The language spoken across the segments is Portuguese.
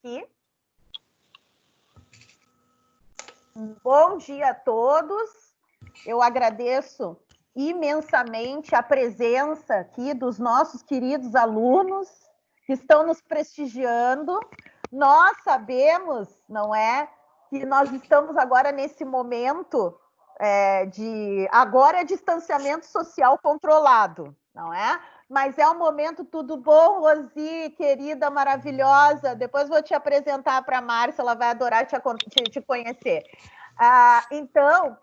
aqui. Bom dia a todos. Eu agradeço imensamente a presença aqui dos nossos queridos alunos que estão nos prestigiando. Nós sabemos, não é, que nós estamos agora nesse momento agora é distanciamento social controlado, não é? Mas é um momento tudo bom, Rosi, querida, maravilhosa. Depois vou te apresentar para a Márcia, ela vai adorar te conhecer. Então,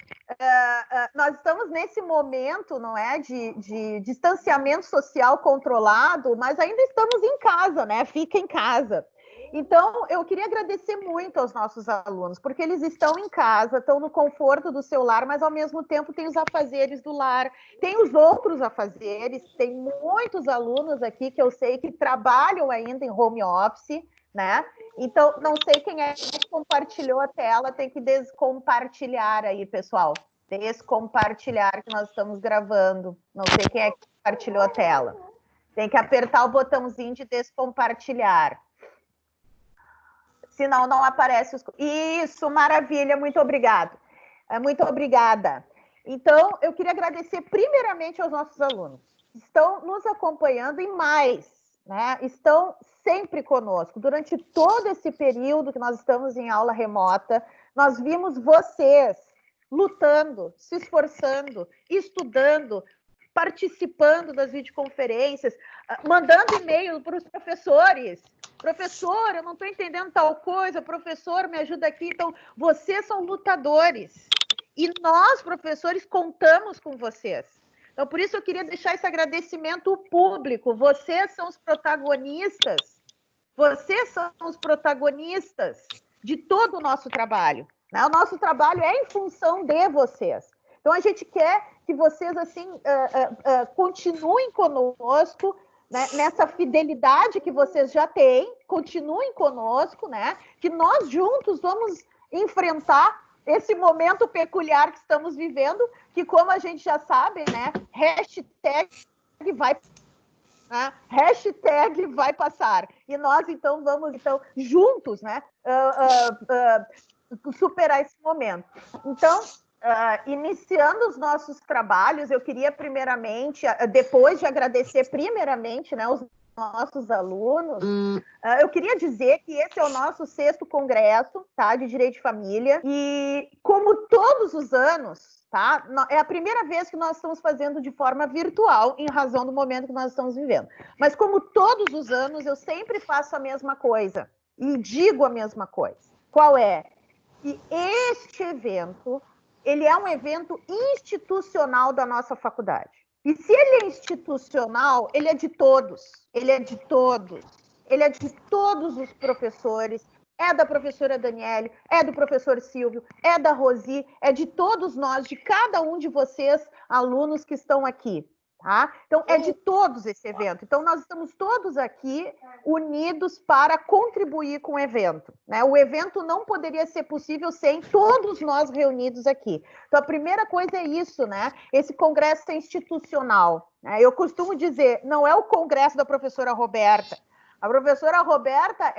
nós estamos nesse momento, não é, de distanciamento social controlado, mas ainda estamos em casa, né? Fica em casa. Então, eu queria agradecer muito aos nossos alunos, porque eles estão em casa, estão no conforto do seu lar, mas ao mesmo tempo tem os afazeres do lar, tem os outros afazeres, tem muitos alunos aqui que eu sei que trabalham ainda em home office, né? Então, não sei quem é que compartilhou a tela, tem que descompartilhar aí, pessoal. Descompartilhar que nós estamos gravando. Não sei quem é que compartilhou a tela. Tem que apertar o botãozinho de descompartilhar. Senão não aparece os... Isso, maravilha, muito obrigado. Muito obrigada. Então, eu queria agradecer primeiramente aos nossos alunos que estão nos acompanhando e mais, né? Estão sempre conosco. Durante todo esse período que nós estamos em aula remota, nós vimos vocês lutando, se esforçando, estudando, participando das videoconferências, mandando e-mail para os professores. Professor, eu não estou entendendo tal coisa, professor, me ajuda aqui. Então, vocês são lutadores. E nós, professores, contamos com vocês. Então, por isso eu queria deixar esse agradecimento público. Vocês são os protagonistas. Vocês são os protagonistas de todo o nosso trabalho. Né? O nosso trabalho é em função de vocês. Então, a gente quer que vocês, assim, continuem conosco, né, nessa fidelidade que vocês já têm, continuem conosco, né? Que nós juntos vamos enfrentar esse momento peculiar que estamos vivendo, que, como a gente já sabe, né? Hashtag vai passar. E nós, então, vamos juntos, né? Superar esse momento. Então, iniciando os nossos trabalhos, eu queria primeiramente, depois de agradecer primeiramente, né, os nossos alunos, eu queria dizer que esse é o nosso 6º congresso, tá, de Direito de Família, e como todos os anos, tá, é a primeira vez que nós estamos fazendo de forma virtual, em razão do momento que nós estamos vivendo. Mas como todos os anos, eu sempre faço a mesma coisa, e digo a mesma coisa. Qual é? Que este evento, ele é um evento institucional da nossa faculdade. E se ele é institucional, ele é de todos. Ele é de todos. Ele é de todos os professores. É da professora Daniele, é do professor Silvio, é da Rosi, é de todos nós, de cada um de vocês, alunos que estão aqui. Tá? Então, é de todos esse evento. Então, nós estamos todos aqui unidos para contribuir com o evento. Né? O evento não poderia ser possível sem todos nós reunidos aqui. Então, a primeira coisa é isso, né? Esse congresso é institucional. Né? Eu costumo dizer, não é o congresso da professora Roberta. A professora Roberta,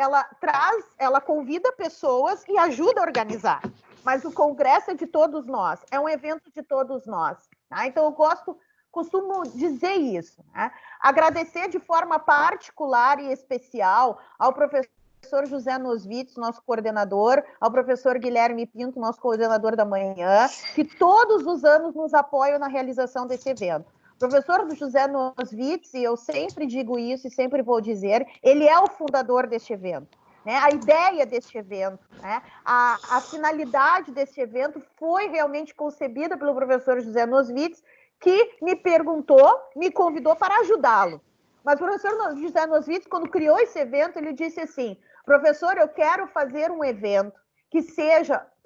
ela convida pessoas e ajuda a organizar. Mas o congresso é de todos nós. É um evento de todos nós. Tá? Então, eu costumo dizer isso, né? Agradecer de forma particular e especial ao professor José Nosvitz, nosso coordenador, ao professor Guilherme Pinto, nosso coordenador da manhã, que todos os anos nos apoiam na realização desse evento. O professor José Nosvitz, e eu sempre digo isso e sempre vou dizer, ele é o fundador deste evento. Né? A ideia deste evento, né? A finalidade deste evento foi realmente concebida pelo professor José Nosvitz, que me convidou para ajudá-lo. Mas o professor José Nosvitz, quando criou esse evento, ele disse assim, professor, eu quero fazer um evento que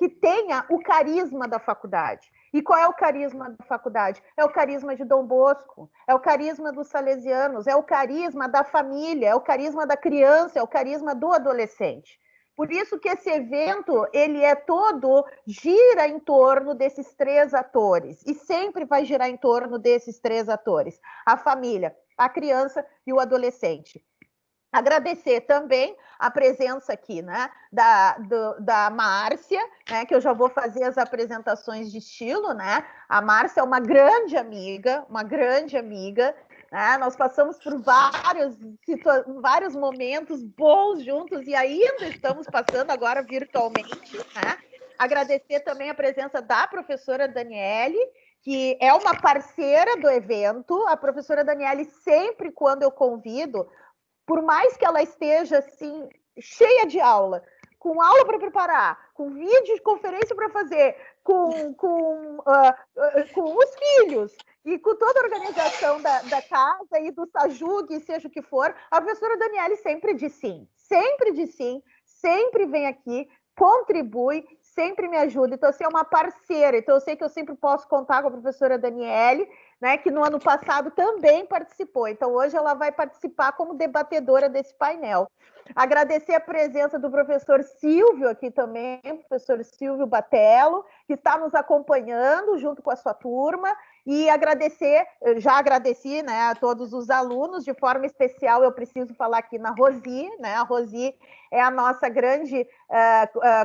tenha o carisma da faculdade. E qual é o carisma da faculdade? É o carisma de Dom Bosco, é o carisma dos salesianos, é o carisma da família, é o carisma da criança, é o carisma do adolescente. Por isso que esse evento, ele gira em torno desses 3 atores, e sempre vai girar em torno desses 3 atores, a família, a criança e o adolescente. Agradecer também a presença aqui, né, da Márcia, né, que eu já vou fazer as apresentações de estilo, né? A Márcia é uma grande amiga, né? Nós passamos por vários momentos bons juntos e ainda estamos passando agora virtualmente, né? Agradecer também a presença da professora Daniele, que é uma parceira do evento. A professora Daniele, sempre quando eu convido, por mais que ela esteja assim, cheia de aula, com aula para preparar, com vídeo de conferência para fazer, com os filhos e com toda a organização da casa e do Sajug, seja o que for, a professora Daniele sempre diz sim, sempre vem aqui, contribui, sempre me ajuda. Então, assim, é uma parceira. Então, eu sei que eu sempre posso contar com a professora Daniele, né, que no ano passado também participou. Então, hoje ela vai participar como debatedora desse painel. Agradecer a presença do professor Silvio aqui também, professor Silvio Batello, que está nos acompanhando junto com a sua turma, e agradecer, já agradeci, né, a todos os alunos, de forma especial eu preciso falar aqui na Rosi, né, a Rosi é a nossa grande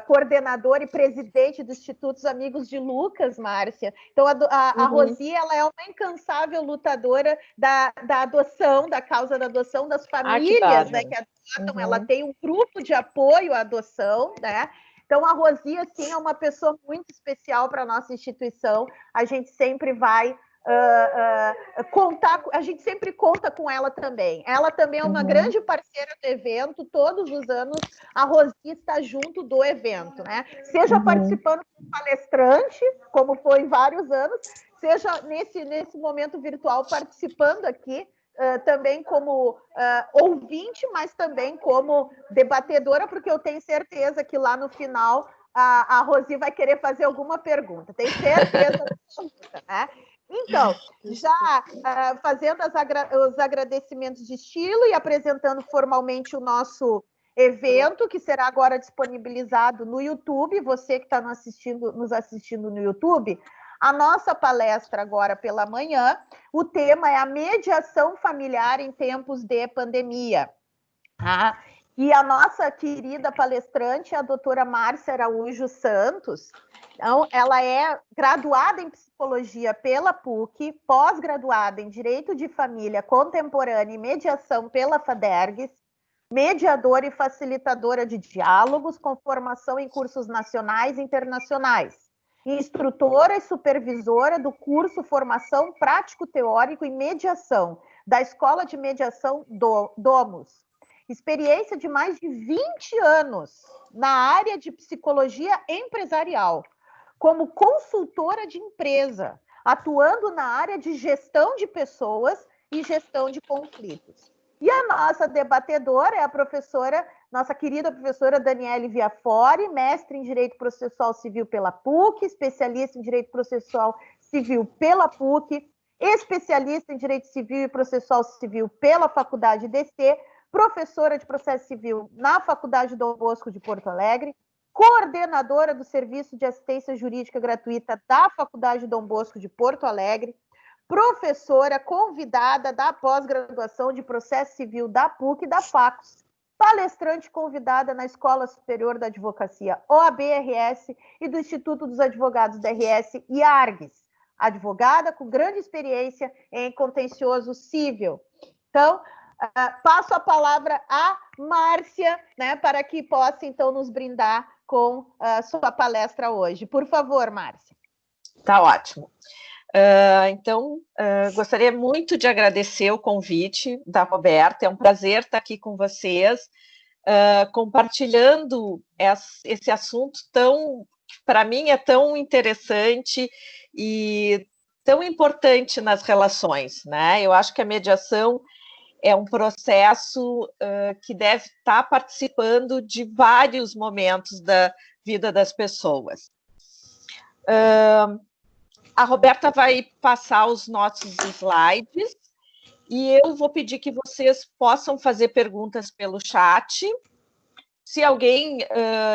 coordenadora e presidente do Instituto Amigos de Lucas, Márcia. Então, a Rosi, ela é uma incansável lutadora da adoção, da causa da adoção das famílias, né, que adotam. Ela tem um grupo de apoio à adoção, né? Então, a Rosi, assim, é uma pessoa muito especial para a nossa instituição. A gente sempre vai contar, a gente sempre conta com ela também. Ela também é uma grande parceira do evento. Todos os anos a Rosi está junto do evento, né? Seja participando como palestrante, como foi em vários anos, seja nesse momento virtual participando aqui, também como ouvinte, mas também como debatedora, porque eu tenho certeza que lá no final a Rosi vai querer fazer alguma pergunta. Tenho certeza absoluta, né? Então, já fazendo os agradecimentos de estilo e apresentando formalmente o nosso evento, que será agora disponibilizado no YouTube, você que está nos assistindo no YouTube, a nossa palestra agora pela manhã, o tema é a mediação familiar em tempos de pandemia. Tá? E a nossa querida palestrante, a doutora Márcia Araújo Santos, então, ela é graduada em psicologia pela PUC, pós-graduada em Direito de Família Contemporânea e Mediação pela FADERGS, mediadora e facilitadora de diálogos com formação em cursos nacionais e internacionais, instrutora e supervisora do curso Formação Prático Teórico e Mediação, da Escola de Mediação Domus. Experiência de mais de 20 anos na área de psicologia empresarial, como consultora de empresa, atuando na área de gestão de pessoas e gestão de conflitos. E a nossa debatedora é a nossa querida professora Daniele Viafore, mestre em Direito Processual Civil pela PUC, especialista em Direito Processual Civil pela PUC, especialista em Direito Civil e Processual Civil pela Faculdade DC, professora de Processo Civil na Faculdade Dom Bosco de Porto Alegre, coordenadora do Serviço de Assistência Jurídica Gratuita da Faculdade Dom Bosco de Porto Alegre, professora convidada da pós-graduação de Processo Civil da PUC e da FACUS, palestrante convidada na Escola Superior da Advocacia OAB-RS e do Instituto dos Advogados da RS e ARGS, advogada com grande experiência em contencioso civil. Então, passo a palavra à Márcia, né, para que possa, então, nos brindar com a sua palestra hoje. Por favor, Márcia. Tá ótimo. Então, gostaria muito de agradecer o convite da Roberta. É um prazer estar aqui com vocês, compartilhando esse assunto que para mim é tão interessante e tão importante nas relações, né? Eu acho que a mediação é um processo que deve estar participando de vários momentos da vida das pessoas. A Roberta vai passar os nossos slides e eu vou pedir que vocês possam fazer perguntas pelo chat. Se alguém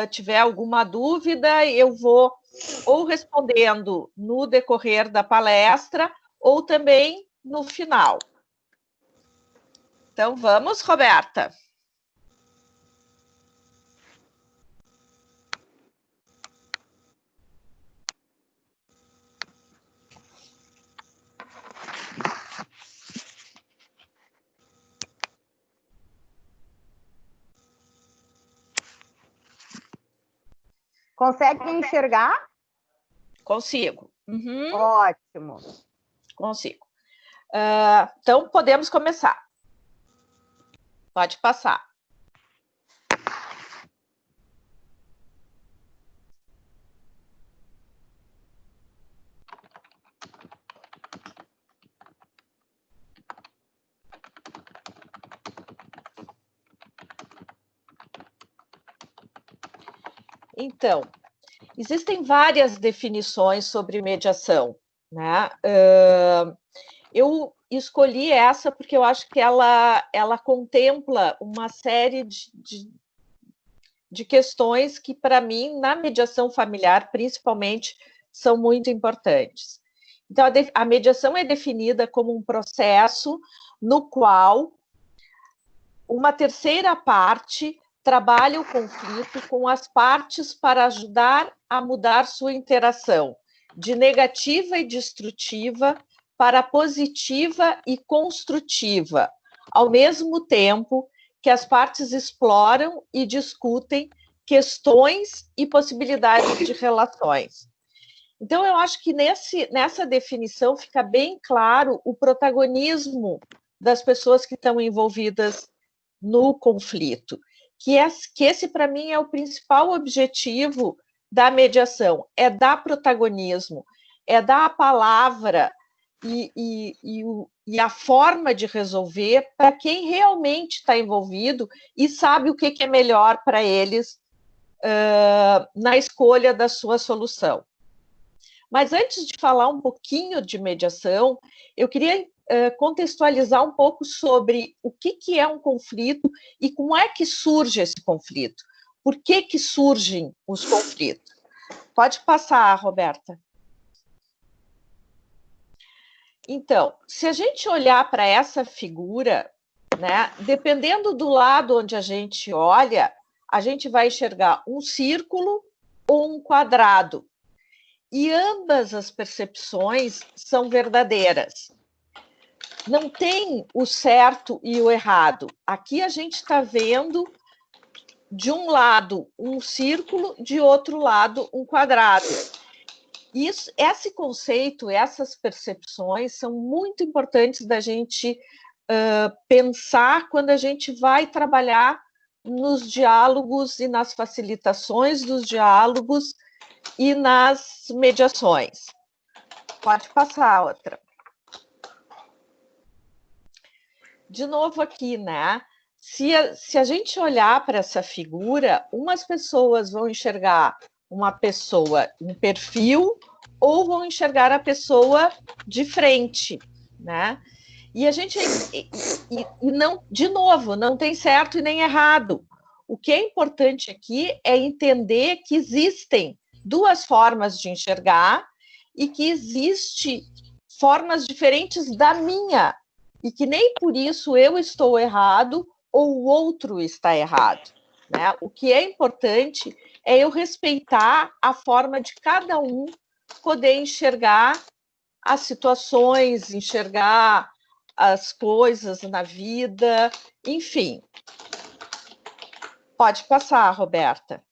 tiver alguma dúvida, eu vou ou respondendo no decorrer da palestra ou também no final. Então, vamos, Roberta. Consegue enxergar? Consigo. Uhum. Ótimo. Consigo. Então, podemos começar. Pode passar. Então, existem várias definições sobre mediação, né? Eu escolhi essa porque eu acho que ela contempla uma série de questões que, para mim, na mediação familiar, principalmente, são muito importantes. Então, a mediação é definida como um processo no qual uma terceira parte trabalha o conflito com as partes para ajudar a mudar sua interação de negativa e destrutiva para positiva e construtiva, ao mesmo tempo que as partes exploram e discutem questões e possibilidades de relações. Então, eu acho que nessa definição fica bem claro o protagonismo das pessoas que estão envolvidas no conflito, que esse, para mim, é o principal objetivo da mediação, é dar protagonismo, é dar a palavra e a forma de resolver para quem realmente está envolvido e sabe o que é melhor para eles na escolha da sua solução. Mas antes de falar um pouquinho de mediação, eu queria contextualizar um pouco sobre o que é um conflito e como é que surge esse conflito. Por que surgem os conflitos? Pode passar, Roberta. Então, se a gente olhar para essa figura, né, dependendo do lado onde a gente olha, a gente vai enxergar um círculo ou um quadrado. E ambas as percepções são verdadeiras. Não tem o certo e o errado. Aqui a gente está vendo, de um lado, um círculo, de outro lado, um quadrado. Esse conceito, essas percepções são muito importantes da gente pensar quando a gente vai trabalhar nos diálogos e nas facilitações dos diálogos e nas mediações. Pode passar a outra. De novo aqui, né? Se a gente olhar para essa figura, umas pessoas vão enxergar uma pessoa em perfil ou vão enxergar a pessoa de frente, né? E a gente não, de novo, não tem certo e nem errado. O que é importante aqui é entender que existem duas formas de enxergar e que existem formas diferentes da minha, e que nem por isso eu estou errado ou o outro está errado, né? O que é importante é eu respeitar a forma de cada um poder enxergar as situações, enxergar as coisas na vida, enfim. Pode passar, Roberta.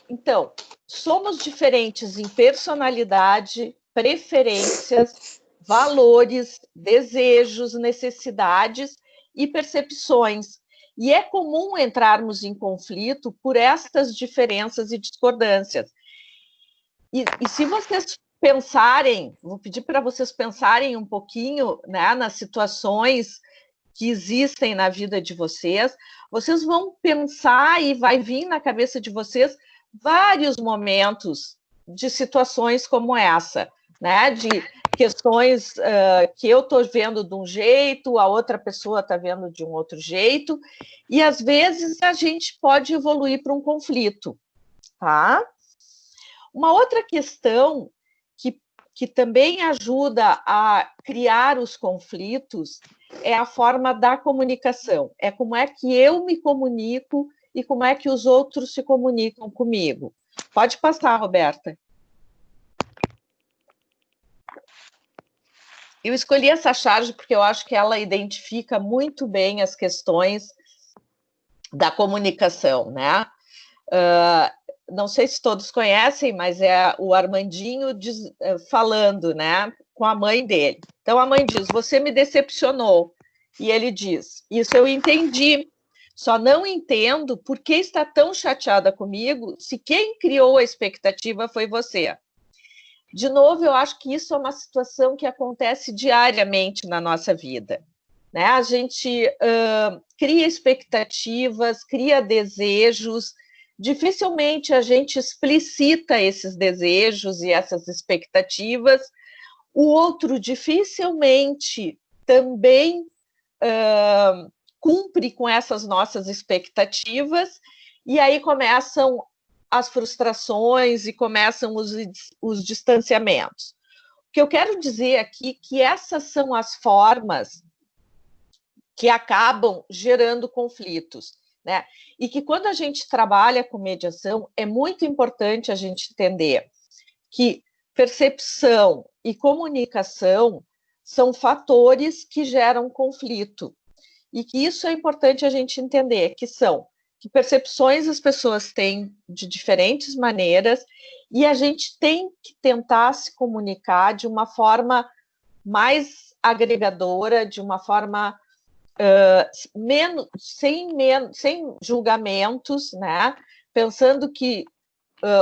Então, somos diferentes em personalidade, preferências, valores, desejos, necessidades e percepções. E é comum entrarmos em conflito por estas diferenças e discordâncias. E se vocês pensarem, vou pedir para vocês pensarem um pouquinho, né, nas situações que existem na vida de vocês, vocês vão pensar e vai vir na cabeça de vocês vários momentos de situações como essa, né? De questões que eu estou vendo de um jeito, a outra pessoa está vendo de um outro jeito, e às vezes a gente pode evoluir para um conflito, tá? Uma outra questão que também ajuda a criar os conflitos é a forma da comunicação. É como é que eu me comunico e como é que os outros se comunicam comigo. Pode passar, Roberta. Eu escolhi essa charge porque eu acho que ela identifica muito bem as questões da comunicação, né? Não sei se todos conhecem, mas é o Armandinho falando, né, com a mãe dele. Então a mãe diz: você me decepcionou. E ele diz: isso eu entendi, só não entendo por que está tão chateada comigo se quem criou a expectativa foi você. De novo, eu acho que isso é uma situação que acontece diariamente na nossa vida, né? A gente cria expectativas, cria desejos, dificilmente a gente explicita esses desejos e essas expectativas. O outro dificilmente também cumpre com essas nossas expectativas, e aí começam as frustrações e começam os distanciamentos. O que eu quero dizer aqui é que essas são as formas que acabam gerando conflitos, né? E que quando a gente trabalha com mediação, é muito importante a gente entender que percepção e comunicação são fatores que geram conflito. E que isso é importante a gente entender, que percepções as pessoas têm de diferentes maneiras, e a gente tem que tentar se comunicar de uma forma mais agregadora, de uma forma sem julgamentos, né? Pensando que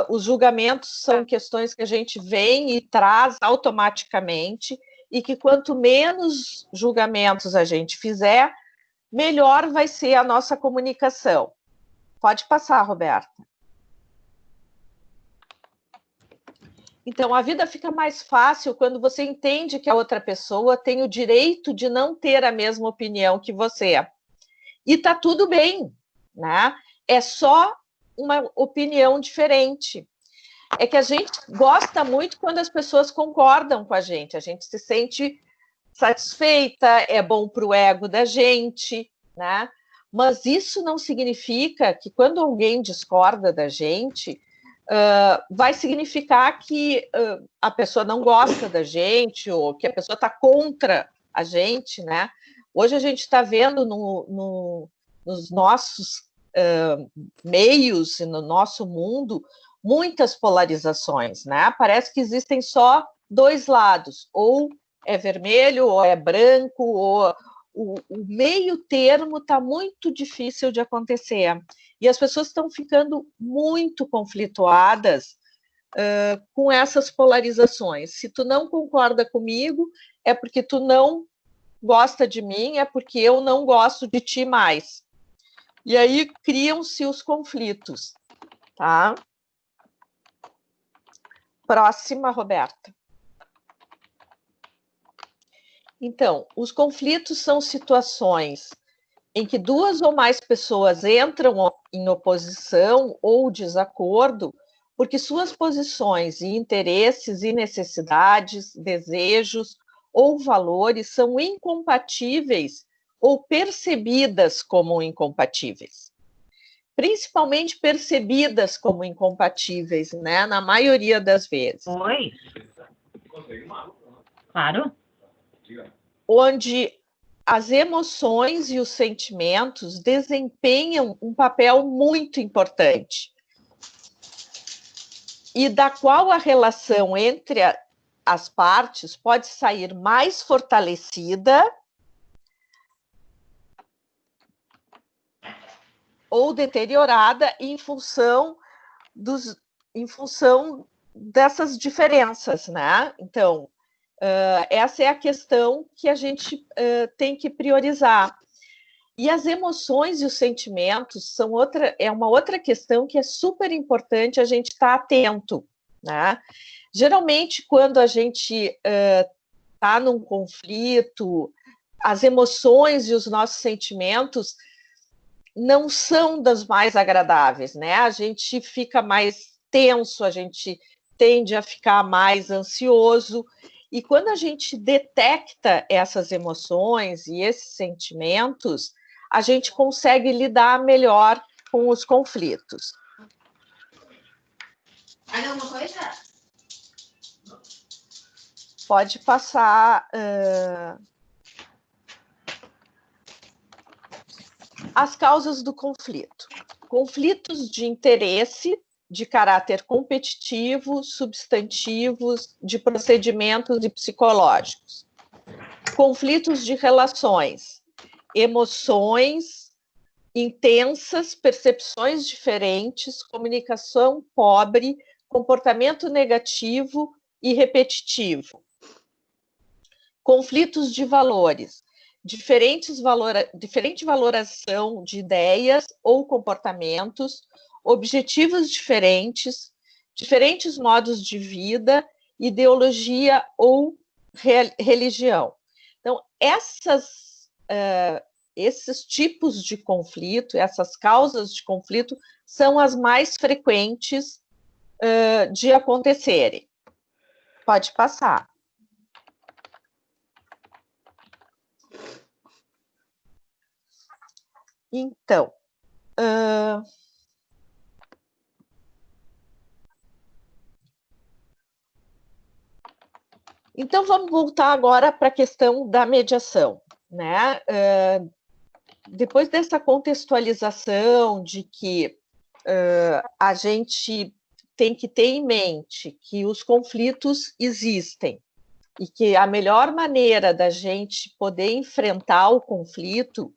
os julgamentos são questões que a gente vem e traz automaticamente, e que quanto menos julgamentos a gente fizer, melhor vai ser a nossa comunicação. Pode passar, Roberta. Então, a vida fica mais fácil quando você entende que a outra pessoa tem o direito de não ter a mesma opinião que você. E tá tudo bem, né? É só uma opinião diferente. É que a gente gosta muito quando as pessoas concordam com a gente se sente satisfeita, é bom para o ego da gente, né? Mas isso não significa que quando alguém discorda da gente, vai significar que a pessoa não gosta da gente ou que a pessoa está contra a gente, né? Hoje a gente está vendo nos nossos meios e no nosso mundo muitas polarizações, né? Parece que existem só dois lados, ou é vermelho, ou é branco, ou o meio termo está muito difícil de acontecer. E as pessoas estão ficando muito conflituadas com essas polarizações. Se tu não concorda comigo, é porque tu não gosta de mim, é porque eu não gosto de ti mais. E aí criam-se os conflitos, tá? Próxima, Roberta. Então, os conflitos são situações em que duas ou mais pessoas entram em oposição ou desacordo porque suas posições e interesses e necessidades, desejos ou valores são incompatíveis ou percebidas como incompatíveis. Principalmente percebidas como incompatíveis, né? Na maioria das vezes. Oi. Claro. Onde as emoções e os sentimentos desempenham um papel muito importante, e da qual a relação entre as partes pode sair mais fortalecida ou deteriorada em função dessas diferenças, né? Então, essa é a questão que a gente tem que priorizar. E as emoções e os sentimentos é uma outra questão que é super importante a gente estar atento, né? Geralmente, quando a gente está num conflito, as emoções e os nossos sentimentos não são das mais agradáveis, né? A gente fica mais tenso, a gente tende a ficar mais ansioso, e quando a gente detecta essas emoções e esses sentimentos, a gente consegue lidar melhor com os conflitos. Mais alguma coisa? Pode passar. as causas do conflito. Conflitos de interesse, de caráter competitivo, substantivos, de procedimentos e psicológicos. Conflitos de relações, emoções intensas, percepções diferentes, comunicação pobre, comportamento negativo e repetitivo. Conflitos de valores, diferente valoração de ideias ou comportamentos, objetivos diferentes, diferentes modos de vida, ideologia ou religião. Então, esses tipos de conflito, essas causas de conflito, são as mais frequentes de acontecerem. Pode passar. Então, vamos voltar agora para a questão da mediação, né? Depois dessa contextualização de que a gente tem que ter em mente que os conflitos existem e que a melhor maneira da gente poder enfrentar o conflito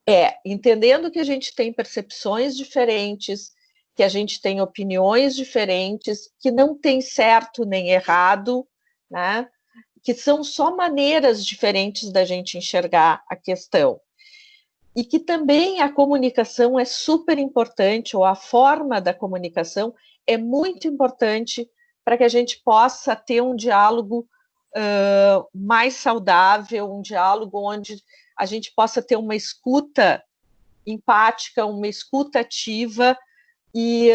é entendendo que a gente tem percepções diferentes, que a gente tem opiniões diferentes, que não tem certo nem errado, né? Que são só maneiras diferentes da gente enxergar a questão. E que também a comunicação é super importante, ou a forma da comunicação é muito importante para que a gente possa ter um diálogo mais saudável, um diálogo onde a gente possa ter uma escuta empática, uma escuta ativa e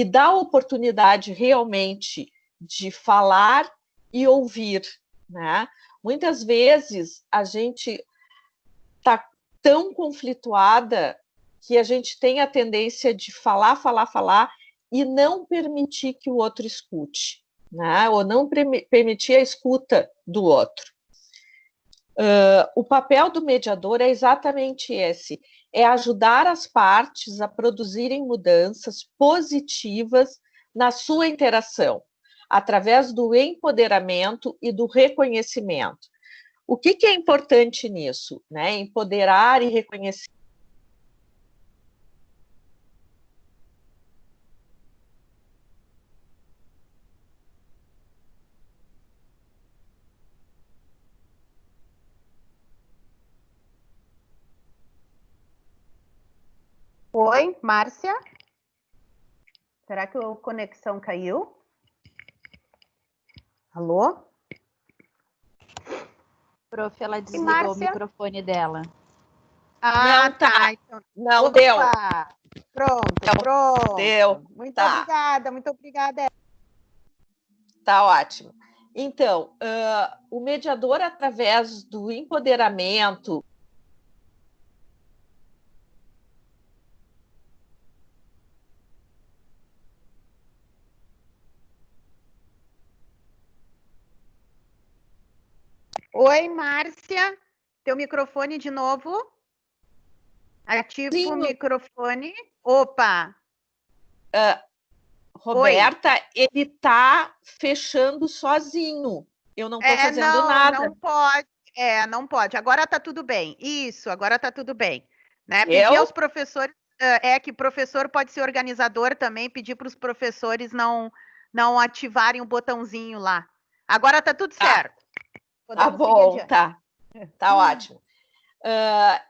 dar oportunidade realmente de falar e ouvir, né? Muitas vezes a gente está tão conflituada que a gente tem a tendência de falar e não permitir que o outro escute, né? Ou não permitir a escuta do outro. O papel do mediador é exatamente esse, é ajudar as partes a produzirem mudanças positivas na sua interação, através do empoderamento e do reconhecimento. O que é importante nisso, né? Empoderar e reconhecer. Oi, Márcia? Será que a conexão caiu? Alô? Prof, ela desligou o microfone dela. Ah, não, tá. Então... Não Opa! Deu. Pronto. Deu. Muito obrigada. Tá ótimo. Então, o mediador, através do empoderamento, Oi, Márcia. Teu microfone de novo. Ativa o microfone. Opa! Roberta, Oi. Ele tá fechando sozinho. Eu não tô fazendo nada. Não pode. Não pode. Agora tá tudo bem. Isso, agora tá tudo bem. Né? Pedir aos professores, que professor pode ser organizador também, pedir para os professores não ativarem o botãozinho lá. Agora tá tudo certo. Tá bom, tá ótimo.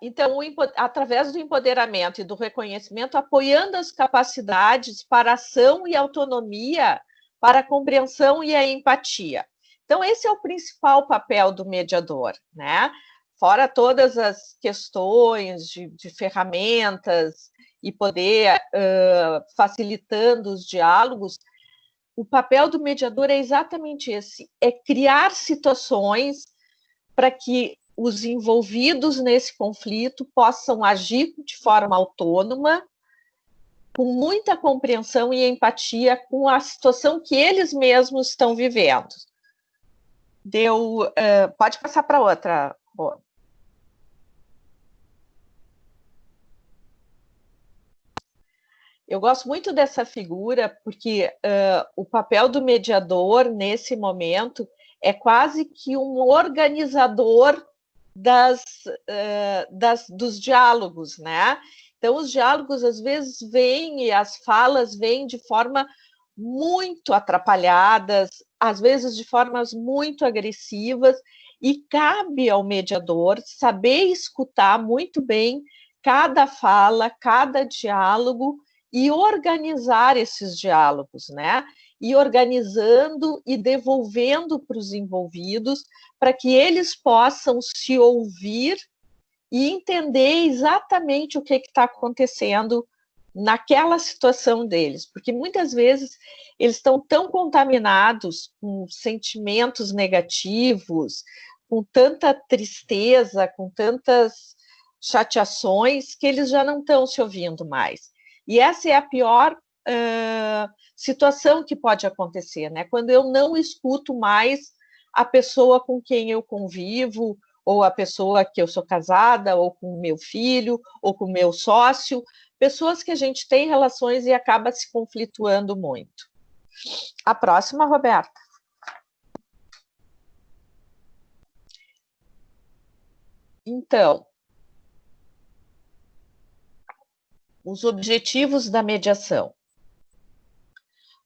Então, através do empoderamento e do reconhecimento, apoiando as capacidades para ação e autonomia, para a compreensão e a empatia. Então, esse é o principal papel do mediador, né? Fora todas as questões de ferramentas e poder facilitando os diálogos, o papel do mediador é exatamente esse, é criar situações para que os envolvidos nesse conflito possam agir de forma autônoma, com muita compreensão e empatia com a situação que eles mesmos estão vivendo. Pode passar para outra. Eu gosto muito dessa figura porque o papel do mediador, nesse momento, é quase que um organizador dos diálogos, né? Então, os diálogos, às vezes, vêm e as falas vêm de forma muito atrapalhadas, às vezes de formas muito agressivas, e cabe ao mediador saber escutar muito bem cada fala, cada diálogo e organizar esses diálogos, né? E organizando e devolvendo para os envolvidos para que eles possam se ouvir e entender exatamente o que está acontecendo naquela situação deles, porque muitas vezes eles estão tão contaminados com sentimentos negativos, com tanta tristeza, com tantas chateações, que eles já não estão se ouvindo mais. E essa é a pior situação que pode acontecer, né? Quando eu não escuto mais a pessoa com quem eu convivo, ou a pessoa que eu sou casada, ou com o meu filho, ou com o meu sócio, pessoas que a gente tem relações e acaba se conflituando muito. A próxima, Roberta. Então, os objetivos da mediação.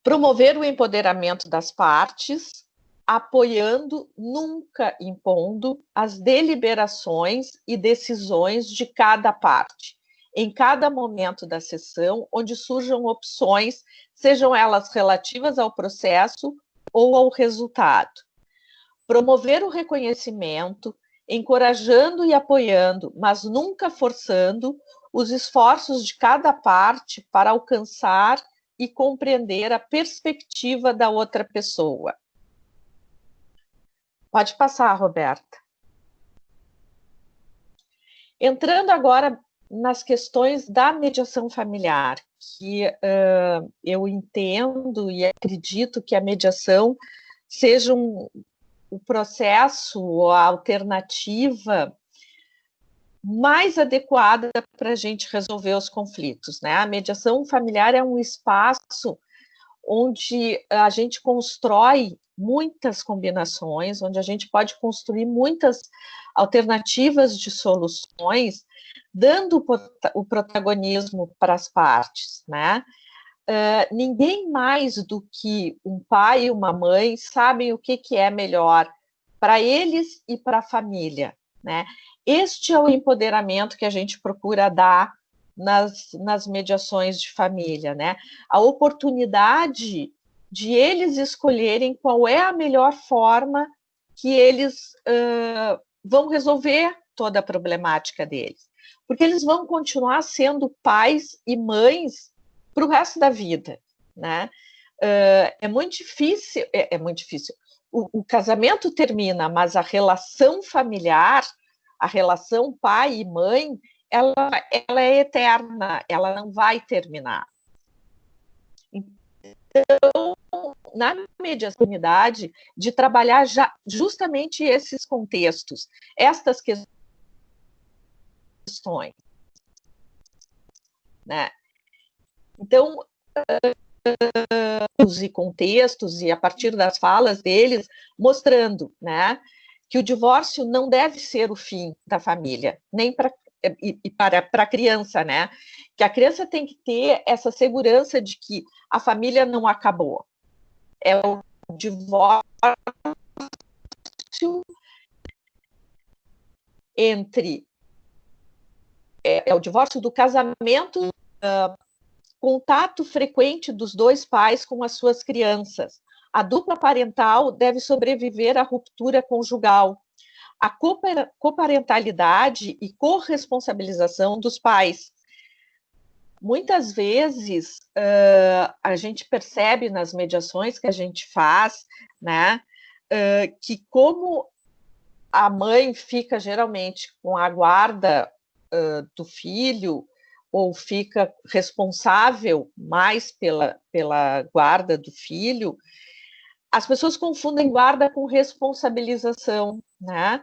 Promover o empoderamento das partes, apoiando, nunca impondo, as deliberações e decisões de cada parte, em cada momento da sessão, onde surjam opções, sejam elas relativas ao processo ou ao resultado. Promover o reconhecimento, encorajando e apoiando, mas nunca forçando, os esforços de cada parte para alcançar e compreender a perspectiva da outra pessoa. Pode passar, Roberta. Entrando agora nas questões da mediação familiar, que eu entendo e acredito que a mediação seja o processo ou a alternativa mais adequada para a gente resolver os conflitos, né? A mediação familiar é um espaço onde a gente constrói muitas combinações, onde a gente pode construir muitas alternativas de soluções, dando o protagonismo para as partes, né? Ninguém mais do que um pai e uma mãe sabem o que é melhor para eles e para a família, né? Este é o empoderamento que a gente procura dar nas mediações de família, né? A oportunidade de eles escolherem qual é a melhor forma que eles vão resolver toda a problemática deles. Porque eles vão continuar sendo pais e mães para o resto da vida, né? É muito difícil. O casamento termina, mas a relação familiar, a relação pai e mãe, ela é eterna, ela não vai terminar. Então, na mediação de trabalhar justamente esses contextos, estas questões, né? Então, e contextos, e a partir das falas deles, mostrando, né, que o divórcio não deve ser o fim da família, nem para a criança, né? Que a criança tem que ter essa segurança de que a família não acabou. É o divórcio entre... É o divórcio do casamento, contato frequente dos dois pais com as suas crianças. A dupla parental deve sobreviver à ruptura conjugal. A coparentalidade e corresponsabilização dos pais. Muitas vezes, a gente percebe nas mediações que a gente faz, né, que como a mãe fica geralmente com a guarda do filho, ou fica responsável mais pela guarda do filho, as pessoas confundem guarda com responsabilização, né?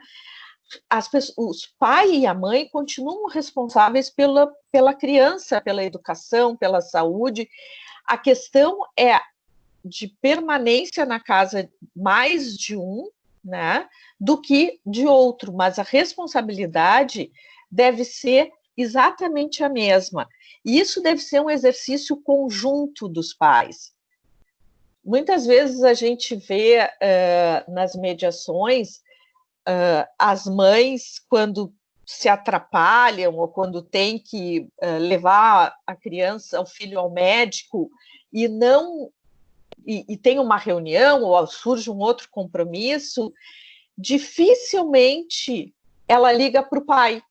os pai e a mãe continuam responsáveis pela criança, pela educação, pela saúde. A questão é de permanência na casa mais de um, né, do que de outro, mas a responsabilidade deve ser exatamente a mesma. E isso deve ser um exercício conjunto dos pais. Muitas vezes a gente vê nas mediações as mães, quando se atrapalham ou quando tem que levar a criança, o filho ao médico e não e tem uma reunião ou surge um outro compromisso, dificilmente ela liga para o pai.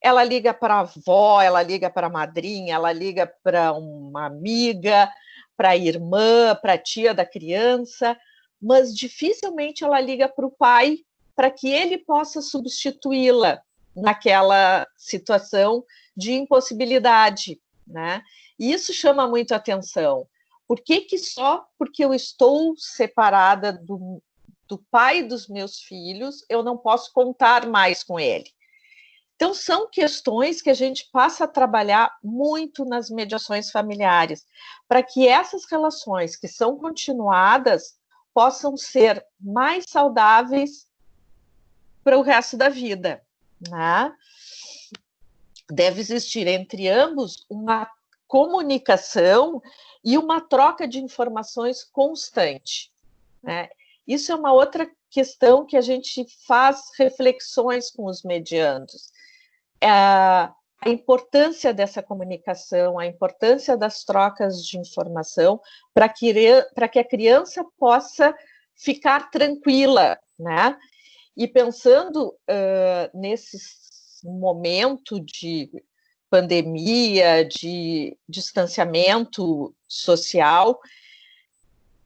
Ela liga para a avó, ela liga para a madrinha, ela liga para uma amiga, para a irmã, para a tia da criança, mas dificilmente ela liga para o pai para que ele possa substituí-la naquela situação de impossibilidade, né? E isso chama muito atenção. Por que só porque eu estou separada do pai dos meus filhos, eu não posso contar mais com ele? Então, são questões que a gente passa a trabalhar muito nas mediações familiares, para que essas relações que são continuadas possam ser mais saudáveis para o resto da vida, né? Deve existir entre ambos uma comunicação e uma troca de informações constante, né? Isso é uma outra questão que a gente faz reflexões com os mediandos. A importância dessa comunicação, a importância das trocas de informação para que a criança possa ficar tranquila, né? E pensando nesse momento de pandemia, de distanciamento social,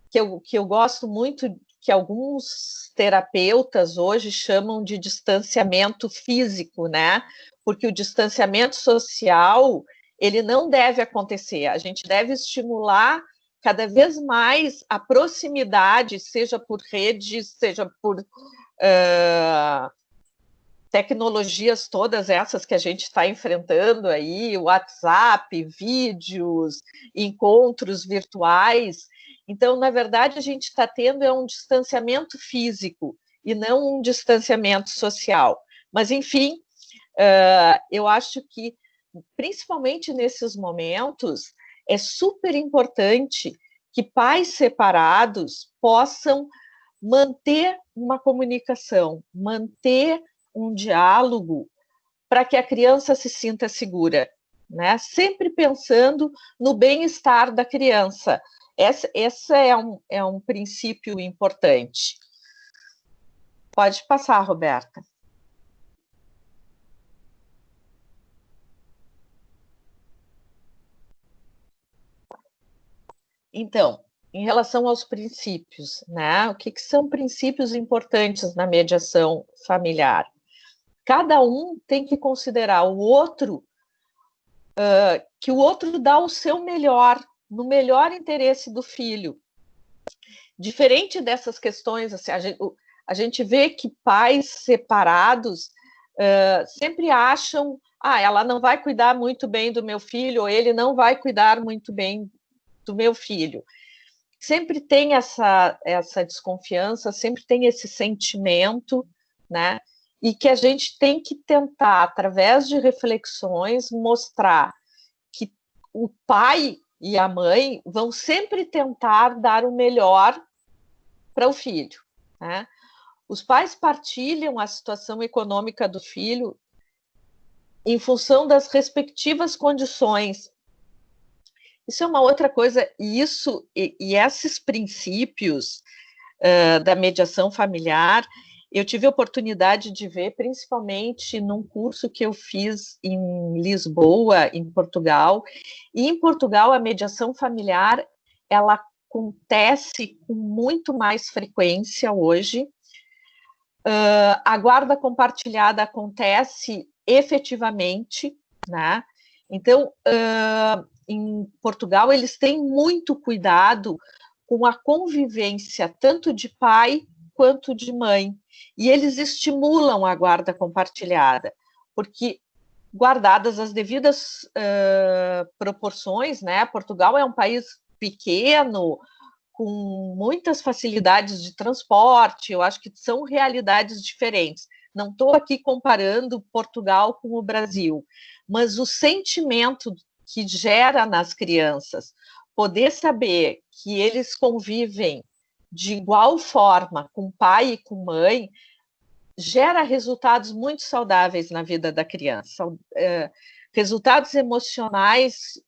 que eu gosto muito, que alguns terapeutas hoje chamam de distanciamento físico, né? Porque o distanciamento social, ele não deve acontecer. A gente deve estimular cada vez mais a proximidade, seja por redes, seja por tecnologias todas essas que a gente está enfrentando aí, WhatsApp, vídeos, encontros virtuais. Então, na verdade, a gente está tendo um distanciamento físico e não um distanciamento social. Mas, enfim, eu acho que, principalmente nesses momentos, é super importante que pais separados possam manter uma comunicação, manter um diálogo para que a criança se sinta segura, né? Sempre pensando no bem-estar da criança. Esse é um princípio importante. Pode passar, Roberta. Então, em relação aos princípios, né? O que são princípios importantes na mediação familiar? Cada um tem que considerar o outro, que o outro dá o seu melhor, no melhor interesse do filho. Diferente dessas questões, assim, a gente vê que pais separados sempre acham, ela não vai cuidar muito bem do meu filho, ou ele não vai cuidar muito bem do meu filho. Sempre tem essa desconfiança, sempre tem esse sentimento, né? E que a gente tem que tentar, através de reflexões, mostrar que o pai e a mãe vão sempre tentar dar o melhor para o filho, né? Os pais partilham a situação econômica do filho em função das respectivas condições. Isso é uma outra coisa, e esses princípios da mediação familiar, eu tive a oportunidade de ver, principalmente num curso que eu fiz em Lisboa, em Portugal. E em Portugal, a mediação familiar, ela acontece com muito mais frequência hoje. A guarda compartilhada acontece efetivamente, né? Então, em Portugal, eles têm muito cuidado com a convivência tanto de pai quanto de mãe. E eles estimulam a guarda compartilhada, porque, guardadas as devidas proporções, né? Portugal é um país pequeno, com muitas facilidades de transporte, eu acho que são realidades diferentes. Não estou aqui comparando Portugal com o Brasil, mas o sentimento que gera nas crianças, poder saber que eles convivem de igual forma com pai e com mãe, gera resultados muito saudáveis na vida da criança. Resultados emocionais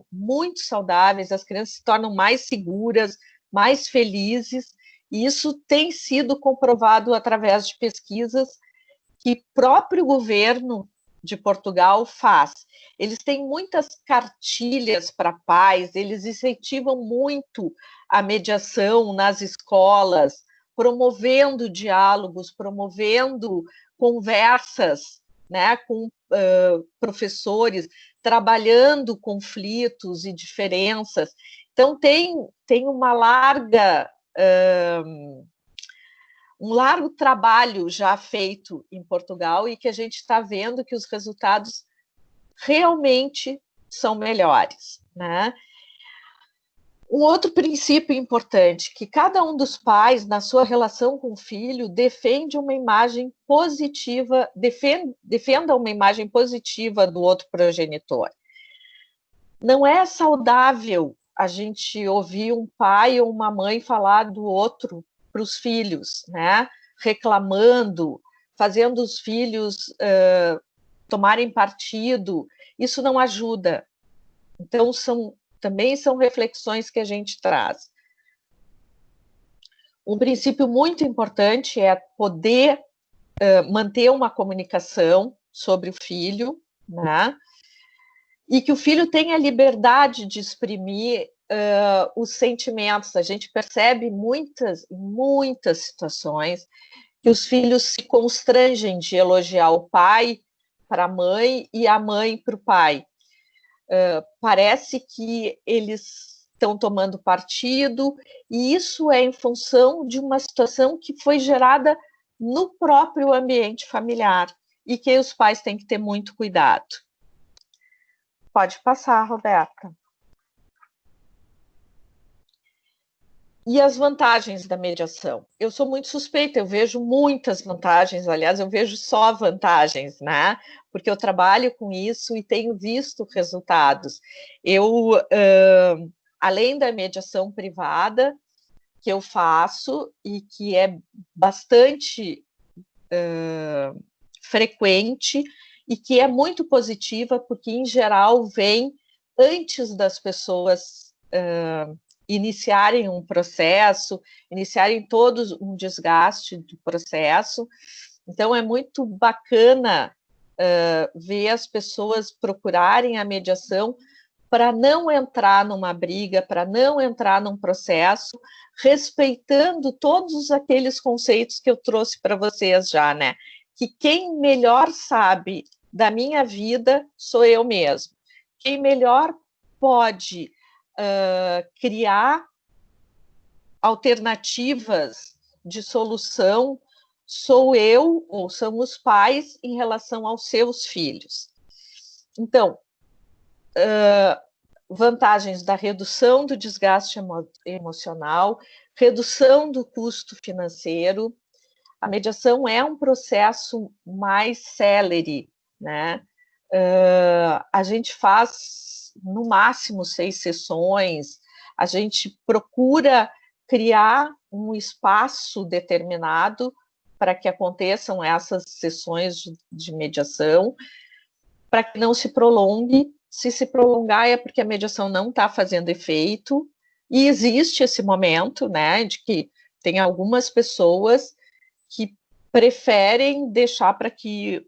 muito saudáveis, as crianças se tornam mais seguras, mais felizes, e isso tem sido comprovado através de pesquisas que o próprio governo de Portugal faz. Eles têm muitas cartilhas para pais, eles incentivam muito a mediação nas escolas, promovendo diálogos, promovendo conversas, né, com professores, trabalhando conflitos e diferenças. Então, tem uma um largo trabalho já feito em Portugal e que a gente está vendo que os resultados realmente são melhores, né? Um outro princípio importante, que cada um dos pais, na sua relação com o filho, defende uma imagem positiva, defenda uma imagem positiva do outro progenitor. Não é saudável a gente ouvir um pai ou uma mãe falar do outro para os filhos, né? Reclamando, fazendo os filhos tomarem partido. Isso não ajuda. Então, também são reflexões que a gente traz. Um princípio muito importante é poder manter uma comunicação sobre o filho, né? E que o filho tenha liberdade de exprimir os sentimentos. A gente percebe muitas situações que os filhos se constrangem de elogiar o pai para a mãe e a mãe para o pai. Parece que eles estão tomando partido, e isso é em função de uma situação que foi gerada no próprio ambiente familiar e que os pais têm que ter muito cuidado. Pode passar, Roberta. E as vantagens da mediação? Eu sou muito suspeita, eu vejo muitas vantagens, aliás, eu vejo só vantagens, né? Porque eu trabalho com isso e tenho visto resultados. Eu, além da mediação privada, que eu faço e que é bastante frequente e que é muito positiva, porque, em geral, vem antes das pessoas iniciarem um processo, iniciarem todos um desgaste do processo. Então, é muito bacana ver as pessoas procurarem a mediação para não entrar numa briga, para não entrar num processo, respeitando todos aqueles conceitos que eu trouxe para vocês já, né? Que quem melhor sabe da minha vida sou eu mesmo. Quem melhor pode criar alternativas de solução sou eu, ou são os pais, em relação aos seus filhos. Então, vantagens da redução do desgaste emocional, redução do custo financeiro. A mediação é um processo mais célere, né? A gente faz no máximo 6 sessões, a gente procura criar um espaço determinado para que aconteçam essas sessões de mediação, para que não se prolongue. Se prolongar é porque a mediação não está fazendo efeito, e existe esse momento, né, de que tem algumas pessoas que preferem deixar para que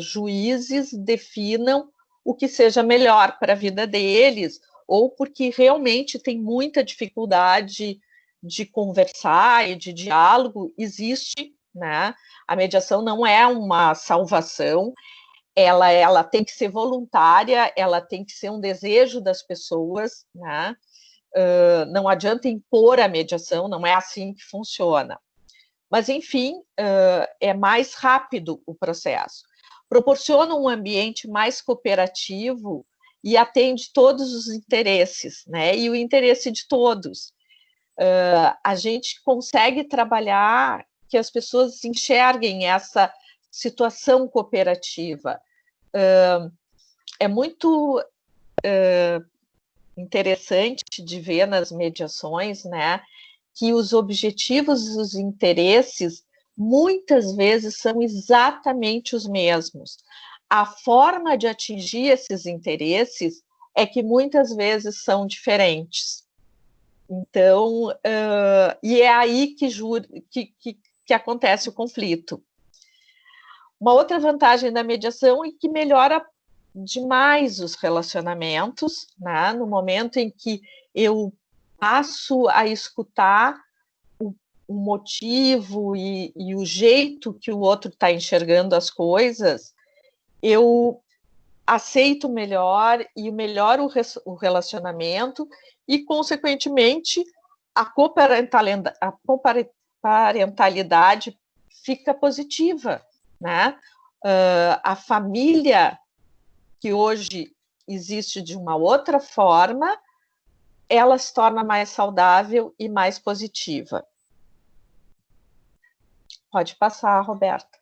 juízes definam o que seja melhor para a vida deles, ou porque realmente tem muita dificuldade de conversar e de diálogo. Existe, né? A mediação não é uma salvação, ela tem que ser voluntária, ela tem que ser um desejo das pessoas, né? Não adianta impor a mediação, não é assim que funciona. mas, enfim, é mais rápido o processo. Proporciona um ambiente mais cooperativo e atende todos os interesses, né? E o interesse de todos. A gente consegue trabalhar que as pessoas enxerguem essa situação cooperativa. É muito interessante de ver nas mediações, né, que os objetivos e os interesses muitas vezes são exatamente os mesmos. A forma de atingir esses interesses é que muitas vezes são diferentes. Então, e é aí que acontece o conflito. Uma outra vantagem da mediação é que melhora demais os relacionamentos, né? No momento em que eu passo a escutar o motivo e o jeito que o outro está enxergando as coisas, eu aceito melhor e melhoro o relacionamento e, consequentemente, a coparentalidade fica positiva, né? A família que hoje existe de uma outra forma, ela se torna mais saudável e mais positiva. Pode passar, Roberta.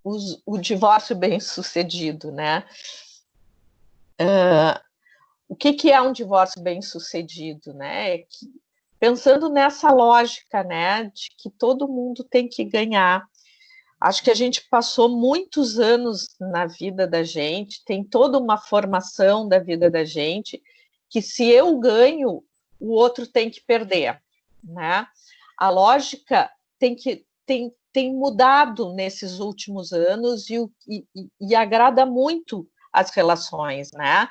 O divórcio bem-sucedido, né? O que é um divórcio bem-sucedido, né? Pensando nessa lógica, né, de que todo mundo tem que ganhar. Acho que a gente passou muitos anos na vida da gente, tem toda uma formação da vida da gente, que se eu ganho, o outro tem que perder, né? A lógica tem mudado nesses últimos anos e agrada muito as relações, né?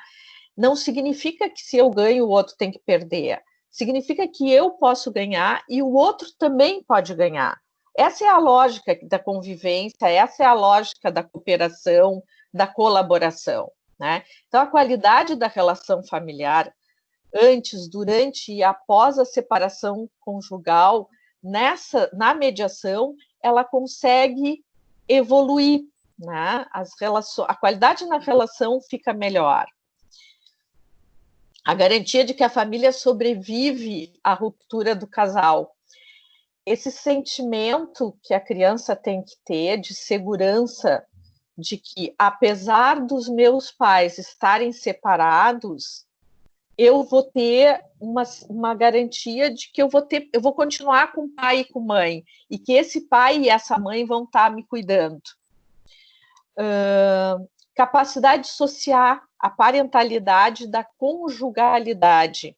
Não significa que se eu ganho, o outro tem que perder. Significa que eu posso ganhar e o outro também pode ganhar. Essa é a lógica da convivência, essa é a lógica da cooperação, da colaboração, né? Então, a qualidade da relação familiar, antes, durante e após a separação conjugal, na mediação, ela consegue evoluir, né? A qualidade na relação fica melhor. A garantia de que a família sobrevive à ruptura do casal. Esse sentimento que a criança tem que ter de segurança, de que, apesar dos meus pais estarem separados, eu vou ter uma garantia de que eu vou continuar com o pai e com mãe, e que esse pai e essa mãe vão estar me cuidando. Capacidade de associar a parentalidade da conjugalidade.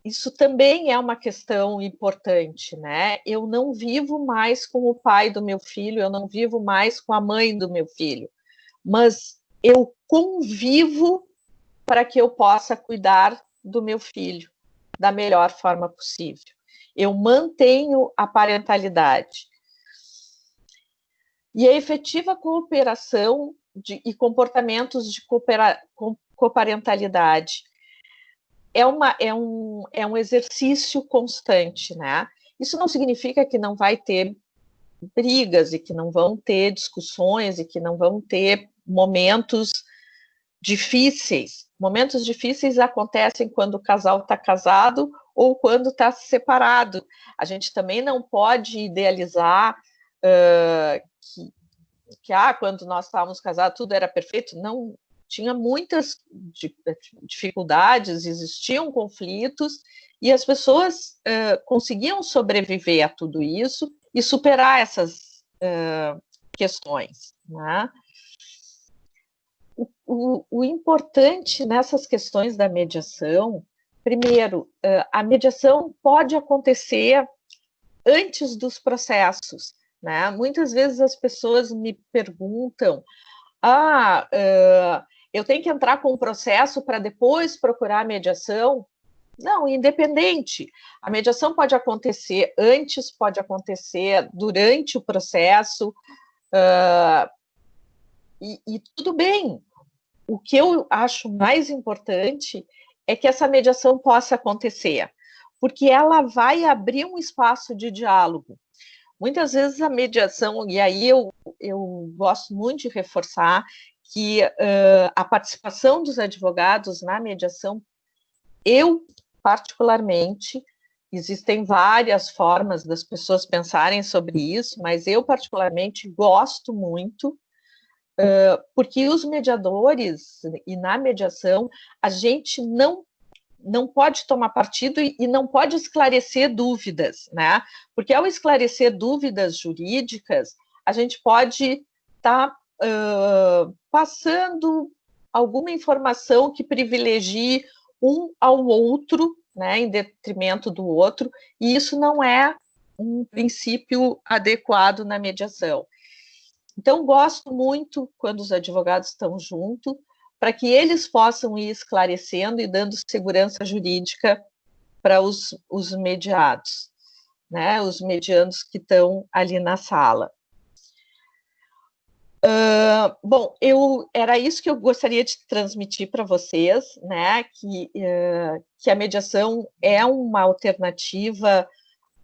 Isso também é uma questão importante, né? Eu não vivo mais com o pai do meu filho, eu não vivo mais com a mãe do meu filho, mas eu convivo para que eu possa cuidar do meu filho da melhor forma possível. Eu mantenho a parentalidade. E a efetiva cooperação e comportamentos de coparentalidade é um exercício constante, né? Isso não significa que não vai ter brigas e que não vão ter discussões e que não vão ter momentos difíceis. Momentos difíceis acontecem quando o casal está casado ou quando está separado. A gente também não pode idealizar que quando nós estávamos casados tudo era perfeito. Não, tinha muitas dificuldades, existiam conflitos e as pessoas conseguiam sobreviver a tudo isso e superar essas questões, né? O importante nessas questões da mediação, primeiro, a mediação pode acontecer antes dos processos, né? Muitas vezes as pessoas me perguntam, eu tenho que entrar com o processo para depois procurar a mediação? Não, independente. A mediação pode acontecer antes, pode acontecer durante o processo, e tudo bem. O que eu acho mais importante é que essa mediação possa acontecer, porque ela vai abrir um espaço de diálogo. Muitas vezes a mediação, e aí eu gosto muito de reforçar que a participação dos advogados na mediação, eu particularmente, existem várias formas das pessoas pensarem sobre isso, mas eu particularmente gosto muito, porque os mediadores, e na mediação, a gente não pode tomar partido e não pode esclarecer dúvidas, né? Porque ao esclarecer dúvidas jurídicas, a gente pode estar passando alguma informação que privilegie um ao outro, né, em detrimento do outro, e isso não é um princípio adequado na mediação. Então, gosto muito quando os advogados estão juntos, para que eles possam ir esclarecendo e dando segurança jurídica para os mediados, né, os mediandos que estão ali na sala. Bom, era isso que eu gostaria de transmitir para vocês, né, que a mediação é uma alternativa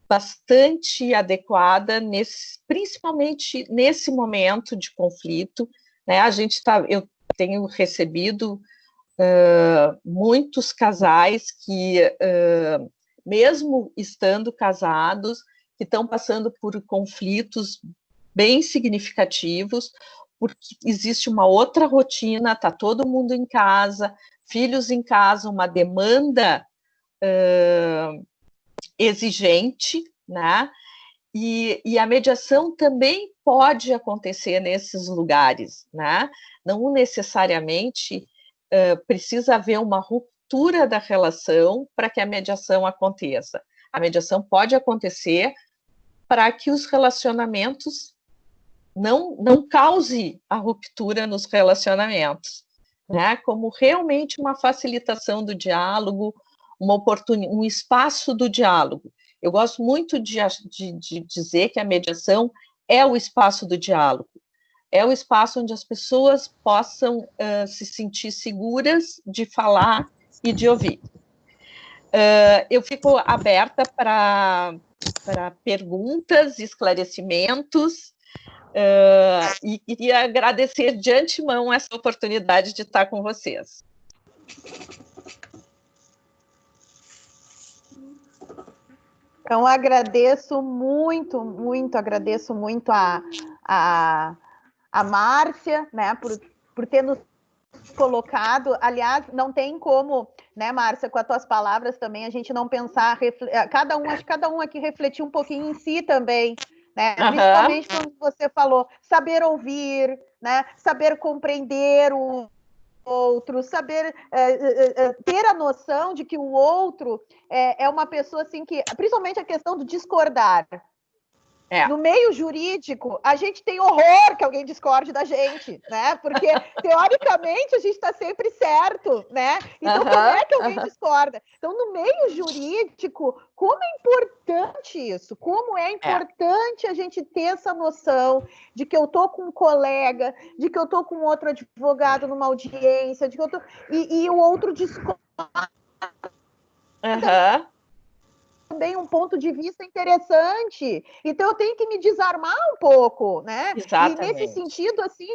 bastante adequada, principalmente nesse momento de conflito, né, eu tenho recebido muitos casais que, mesmo estando casados, que estão passando por conflitos bem significativos, porque existe uma outra rotina, está todo mundo em casa, filhos em casa, uma demanda exigente, né? E a mediação também pode acontecer nesses lugares, né? Não necessariamente precisa haver uma ruptura da relação para que a mediação aconteça. A mediação pode acontecer para que os relacionamentos não cause a ruptura nos relacionamentos, né? Como realmente uma facilitação do diálogo, um espaço do diálogo. Eu gosto muito de dizer que a mediação é o espaço do diálogo, é o espaço onde as pessoas possam se sentir seguras de falar e de ouvir. Eu fico aberta para perguntas, esclarecimentos, e queria agradecer de antemão essa oportunidade de estar com vocês. Então, agradeço muito a Márcia, né, por ter nos colocado. Aliás, não tem como, né, Márcia, com as tuas palavras também, a gente não pensar, acho que cada um aqui refletir um pouquinho em si também, né? Principalmente quando você falou saber ouvir, né, saber compreender o outro, saber ter a noção de que o outro é uma pessoa assim que, principalmente a questão do discordar. No meio jurídico, a gente tem horror que alguém discorde da gente, né? Porque, teoricamente, a gente está sempre certo, né? Então, como é que alguém discorda? Então, no meio jurídico, como é importante isso? Como é importante a gente ter essa noção de que eu estou com um colega, de que eu estou com outro advogado numa audiência, de que eu tô... e o outro discorda. Também um ponto de vista interessante. Então, eu tenho que me desarmar um pouco, né? Exatamente. E nesse sentido, assim,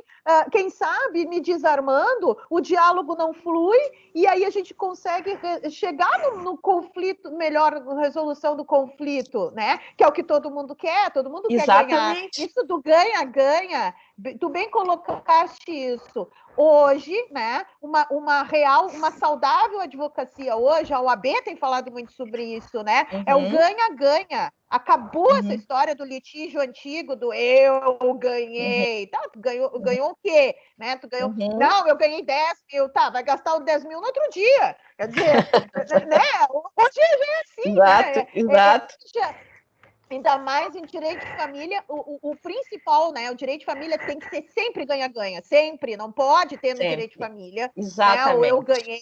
quem sabe, me desarmando, o diálogo não flui, e aí a gente consegue chegar no conflito, melhor resolução do conflito, né? Que é o que todo mundo quer quer ganhar. Isso do ganha-ganha, tu bem colocaste isso. Hoje, né, uma saudável advocacia hoje, a OAB tem falado muito sobre isso, né? É o ganha-ganha. Acabou essa história do litígio antigo, do eu ganhei. Tá, tu ganhou o quê? Né? Tu ganhou... Não, eu ganhei 10 mil. Tá, vai gastar os 10 mil no outro dia. Quer dizer, né? Hoje é assim, né? Exato. Ainda mais em direito de família, o principal, né? O direito de família tem que ser sempre ganha-ganha, sempre. Não pode ter no direito de família. Exatamente. Né? Ou eu ganhei,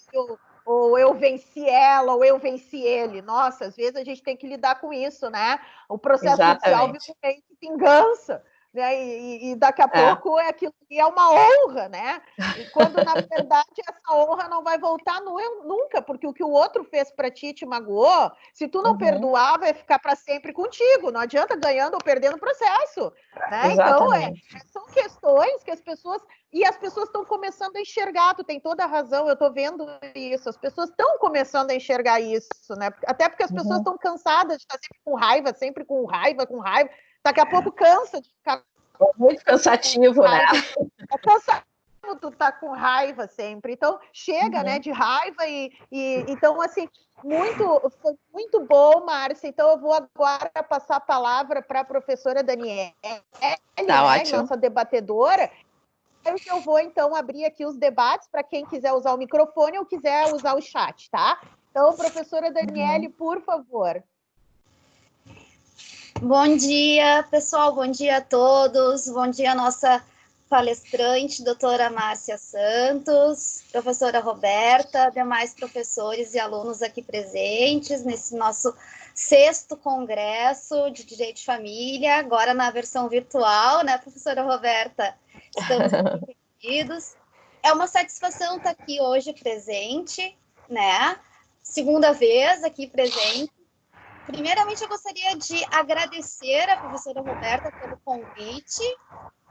ou eu venci ela, ou eu venci ele. Nossa, às vezes a gente tem que lidar com isso, né? O processo judicial vive um meio de vingança. né? E daqui a pouco aquilo é uma honra, né? E quando, na verdade, essa honra não vai voltar nunca, porque o que o outro fez para ti te magoou, se tu não perdoar, vai ficar para sempre contigo. Não adianta ganhando ou perdendo o processo, né? Então, são questões que as pessoas estão começando a enxergar, tu tem toda a razão, eu estou vendo isso, as pessoas estão começando a enxergar isso, né? Até porque as pessoas estão cansadas de estar sempre com raiva, com raiva. Daqui a pouco cansa de ficar. Muito cansativo, né? É cansativo tu tá com raiva sempre. Então, chega, né, de raiva então, assim, foi muito bom, Márcia. Então, eu vou agora passar a palavra para a professora Daniele, nossa debatedora. Eu vou, então, abrir aqui os debates para quem quiser usar o microfone ou quiser usar o chat, tá? Então, professora Daniele, por favor. Bom dia, pessoal. Bom dia a todos. Bom dia, nossa palestrante, doutora Márcia Santos, professora Roberta, demais professores e alunos aqui presentes nesse nosso 6º Congresso de Direito de Família, agora na versão virtual, né, professora Roberta? Estamos aqui reunidos. É uma satisfação estar aqui hoje presente, né? Segunda vez aqui presente. Primeiramente, eu gostaria de agradecer à professora Roberta pelo convite,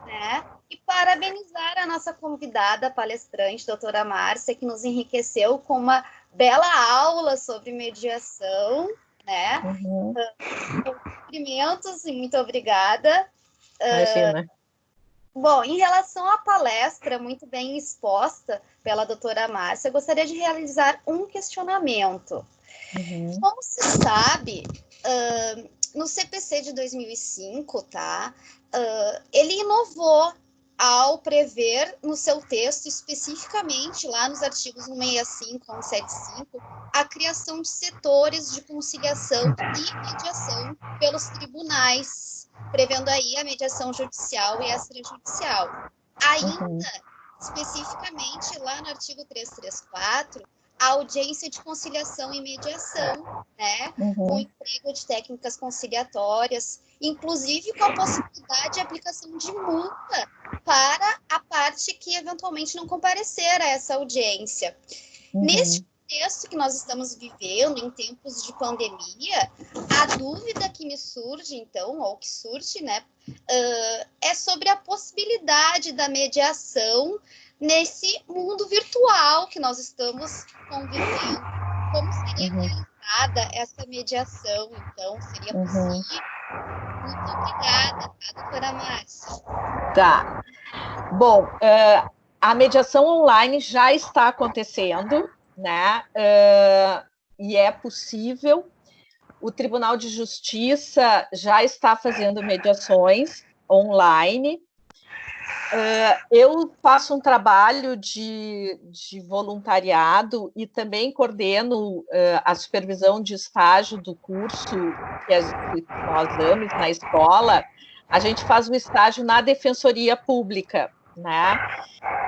né? E parabenizar a nossa convidada palestrante, doutora Márcia, que nos enriqueceu com uma bela aula sobre mediação, né? Cumprimentos e muito obrigada. Imagina. Bom, em relação à palestra muito bem exposta pela doutora Márcia, eu gostaria de realizar um questionamento. Como se sabe, no CPC de 2005, tá? Ele inovou ao prever no seu texto, especificamente lá nos artigos 165 a 175, a criação de setores de conciliação e mediação pelos tribunais, prevendo aí a mediação judicial e extrajudicial. Ainda, especificamente, lá no artigo 334, a audiência de conciliação e mediação, né? Com o emprego de técnicas conciliatórias, inclusive com a possibilidade de aplicação de multa para a parte que eventualmente não comparecer a essa audiência. Neste contexto que nós estamos vivendo, em tempos de pandemia, a dúvida que me surge, então, ou que surge, né, é sobre a possibilidade da mediação nesse mundo virtual que nós estamos convivendo. Como seria realizada essa mediação, então? Seria possível? Muito obrigada, tá, doutora Márcia? Tá. Bom, a mediação online já está acontecendo, né? E é possível. O Tribunal de Justiça já está fazendo mediações online. Eu faço um trabalho de voluntariado e também coordeno a supervisão de estágio do curso que nós damos na escola. A gente faz um estágio na Defensoria Pública, né?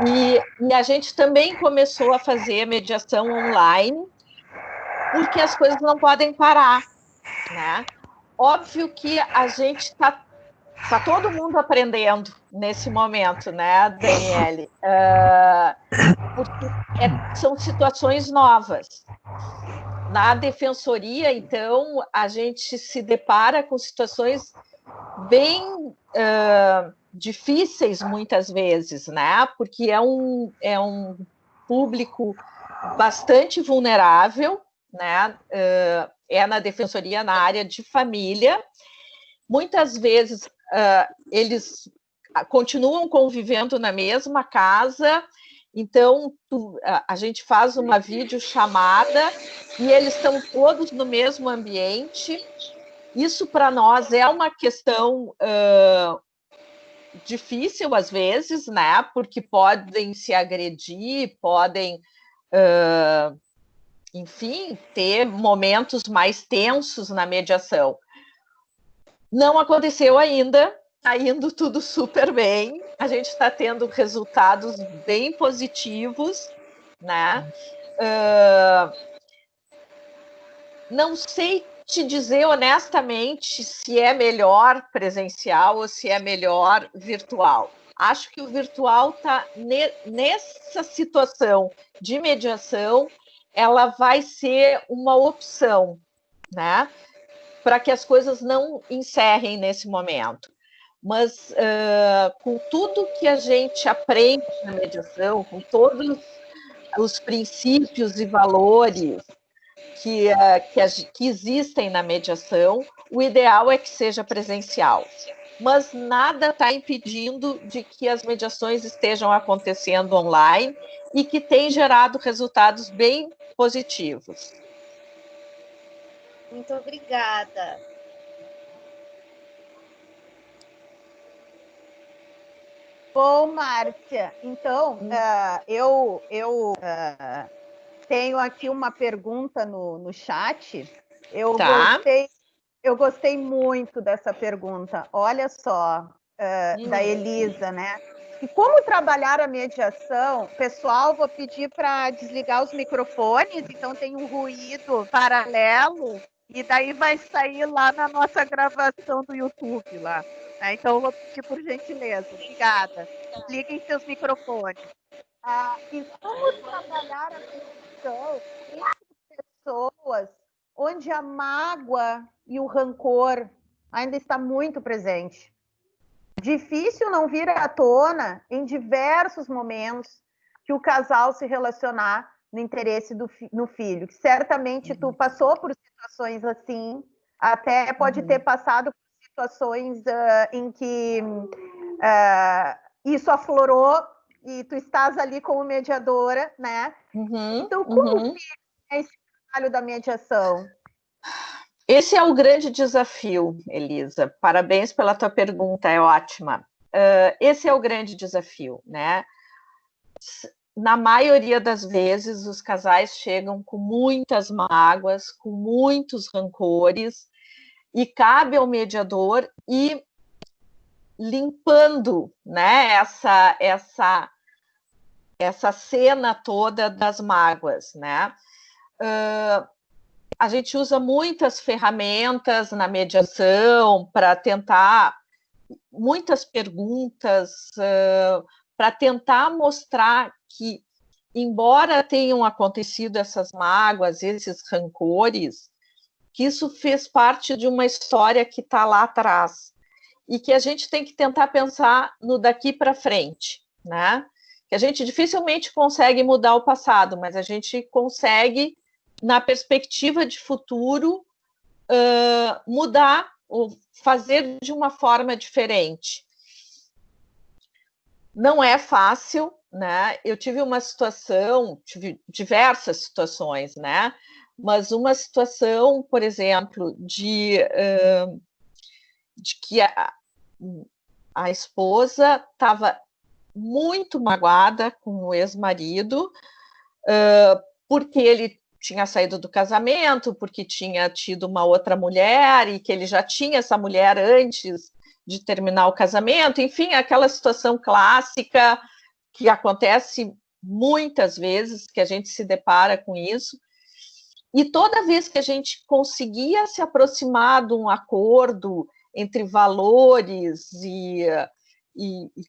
E a gente também começou a fazer mediação online, porque as coisas não podem parar, né? Óbvio que a gente está todo mundo aprendendo nesse momento, né, Daniele? Porque são situações novas. Na defensoria, então, a gente se depara com situações bem difíceis, muitas vezes, né? Porque é um público bastante vulnerável, né? É na defensoria, na área de família. Muitas vezes eles continuam convivendo na mesma casa, então a gente faz uma videochamada e eles estão todos no mesmo ambiente. Isso para nós é uma questão difícil às vezes, né? Porque podem se agredir, podem, enfim, ter momentos mais tensos na mediação. Não aconteceu ainda, está indo tudo super bem, a gente está tendo resultados bem positivos, né? Não sei te dizer honestamente se é melhor presencial ou se é melhor virtual. Acho que o virtual está nessa situação de mediação, ela vai ser uma opção, né? Para que as coisas não encerrem nesse momento. Mas com tudo que a gente aprende na mediação, com todos os princípios e valores que existem na mediação, o ideal é que seja presencial. Mas nada está impedindo de que as mediações estejam acontecendo online e que tem gerado resultados bem positivos. Muito obrigada. Bom, Márcia, então, eu tenho aqui uma pergunta no chat. Eu gostei muito dessa pergunta. Olha só, da Elisa, né? E como trabalhar a mediação? Pessoal, vou pedir para desligar os microfones, então tem um ruído paralelo, e daí vai sair lá na nossa gravação do YouTube lá. Então, eu vou pedir por gentileza. Obrigada. Desliguem seus microfones. E como trabalhar a mediação entre pessoas onde a mágoa e o rancor ainda está muito presente? Difícil não vir à tona em diversos momentos que o casal se relacionar no interesse no filho. Que certamente tu passou por situações assim, até pode ter passado por situações em que isso aflorou e tu estás ali como mediadora, né? Então, como é esse trabalho da mediação? Esse é o grande desafio, Elisa. Parabéns pela tua pergunta, é ótima. Esse é o grande desafio, né? Na maioria das vezes, os casais chegam com muitas mágoas, com muitos rancores, e cabe ao mediador ir limpando, né, essa cena toda das mágoas, né? A gente usa muitas ferramentas na mediação para tentar, muitas perguntas, para tentar mostrar que, embora tenham acontecido essas mágoas, esses rancores, que isso fez parte de uma história que está lá atrás e que a gente tem que tentar pensar no daqui para frente, né? Que a gente dificilmente consegue mudar o passado, mas a gente consegue, na perspectiva de futuro, mudar ou fazer de uma forma diferente. Não é fácil, né? Eu tive diversas situações, né? Mas uma situação, por exemplo, de que a esposa estava muito magoada com o ex-marido, porque ele tinha saído do casamento, porque tinha tido uma outra mulher e que ele já tinha essa mulher antes de terminar o casamento, enfim, aquela situação clássica que acontece muitas vezes, que a gente se depara com isso. E toda vez que a gente conseguia se aproximar de um acordo entre valores e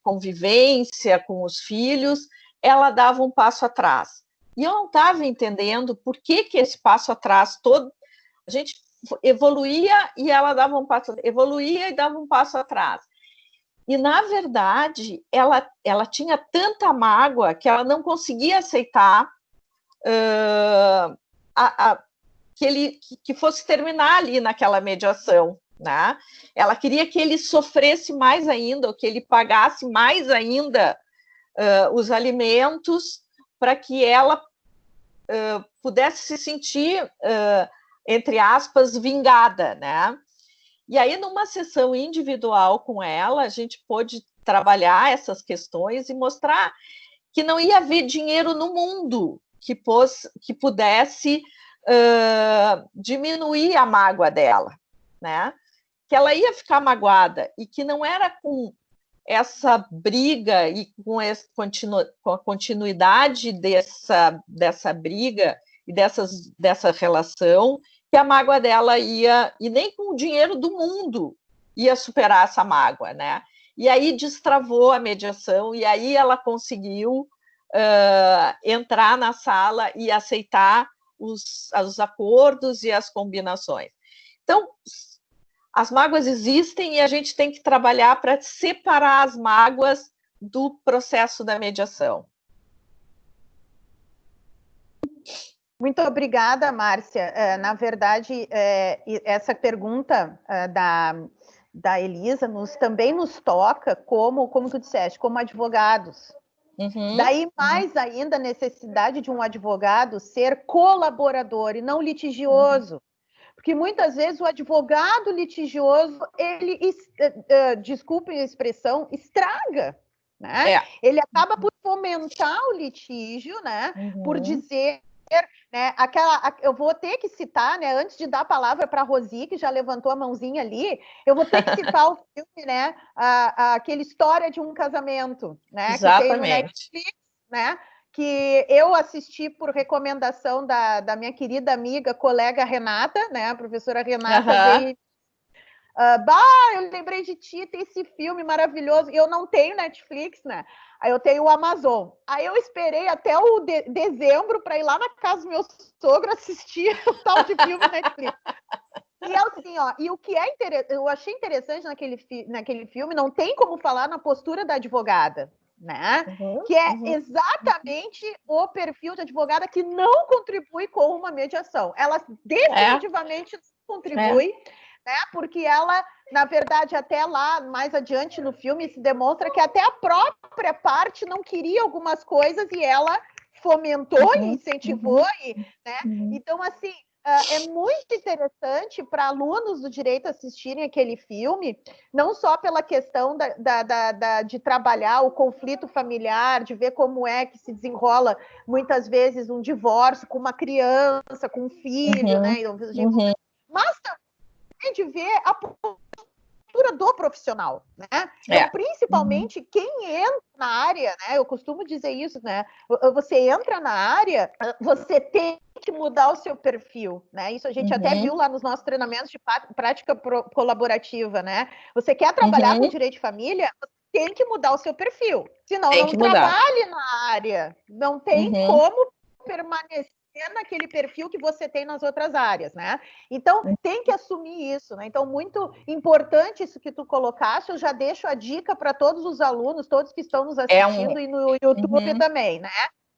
convivência com os filhos, ela dava um passo atrás. E eu não estava entendendo por que esse passo atrás todo, a gente evoluía e ela dava um passo, evoluía e dava um passo atrás. E, na verdade, ela tinha tanta mágoa que ela não conseguia aceitar que fosse terminar ali naquela mediação, né? Ela queria que ele sofresse mais ainda, ou que ele pagasse mais ainda os alimentos, para que ela pudesse se sentir, entre aspas, vingada, né? E aí, numa sessão individual com ela, a gente pôde trabalhar essas questões e mostrar que não ia haver dinheiro no mundo que pudesse diminuir a mágoa dela, né? Que ela ia ficar magoada e que não era com essa briga e com a continuidade dessa briga e dessa relação que a mágoa dela ia, e nem com o dinheiro do mundo ia superar essa mágoa, né? E aí destravou a mediação, e aí ela conseguiu entrar na sala e aceitar os acordos e as combinações. Então, as mágoas existem e a gente tem que trabalhar para separar as mágoas do processo da mediação. Muito obrigada, Márcia. Na verdade, essa pergunta da Elisa também nos toca como tu disseste, como advogados. Uhum. Daí, mais ainda, a necessidade de um advogado ser colaborador e não litigioso. Porque muitas vezes o advogado litigioso, ele, desculpem a expressão, estraga. Né? Ele acaba por fomentar o litígio, né? Por dizer... Né, eu vou ter que citar, né, antes de dar a palavra para a Rosi, que já levantou a mãozinha ali, eu vou ter que citar o filme, né, aquele História de um Casamento, né, que tem no Netflix, né, que eu assisti por recomendação da minha querida amiga, colega Renata, né, a professora Renata veio. Eu lembrei de ti, tem esse filme maravilhoso. Eu não tenho Netflix, né? Aí eu tenho o Amazon. Aí eu esperei até o dezembro para ir lá na casa do meu sogro assistir o tal de filme Netflix. E assim, ó, e o que eu achei interessante naquele filme, não tem como falar na postura da advogada, né? Que é exatamente o perfil de advogada que não contribui com uma mediação. Ela definitivamente não contribui. Né? Porque ela, na verdade, até lá, mais adiante no filme, se demonstra que até a própria parte não queria algumas coisas e ela fomentou e incentivou. Né? Então, assim, é muito interessante para alunos do direito assistirem aquele filme, não só pela questão de trabalhar o conflito familiar, de ver como é que se desenrola, muitas vezes, um divórcio com uma criança, com um filho, né? Mas também de ver a postura do profissional, né? Então, principalmente quem entra na área, né? Eu costumo dizer isso, né? Você entra na área, você tem que mudar o seu perfil, né? Isso a gente até viu lá nos nossos treinamentos de prática colaborativa, né? Você quer trabalhar com direito de família, você tem que mudar o seu perfil, senão não trabalhe na área, não tem como permanecer naquele perfil que você tem nas outras áreas, né? Então, tem que assumir isso, né? Então, muito importante isso que tu colocaste, eu já deixo a dica para todos os alunos, todos que estão nos assistindo e no YouTube também, né?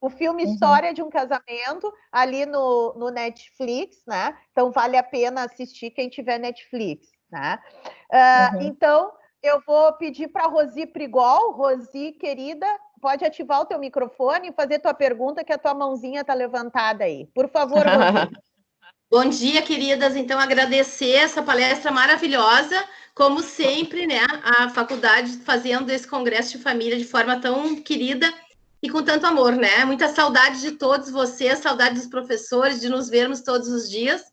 O filme História de um Casamento, ali no Netflix, né? Então, vale a pena assistir quem tiver Netflix, né? Então, eu vou pedir para a Rosi Prigol. Rosi, querida, pode ativar o teu microfone e fazer tua pergunta, que a tua mãozinha está levantada aí. Por favor, Rosi. Bom dia, queridas. Então, agradecer essa palestra maravilhosa. Como sempre, né? A faculdade fazendo esse congresso de família de forma tão querida e com tanto amor, né? Muita saudade de todos vocês, saudade dos professores, de nos vermos todos os dias.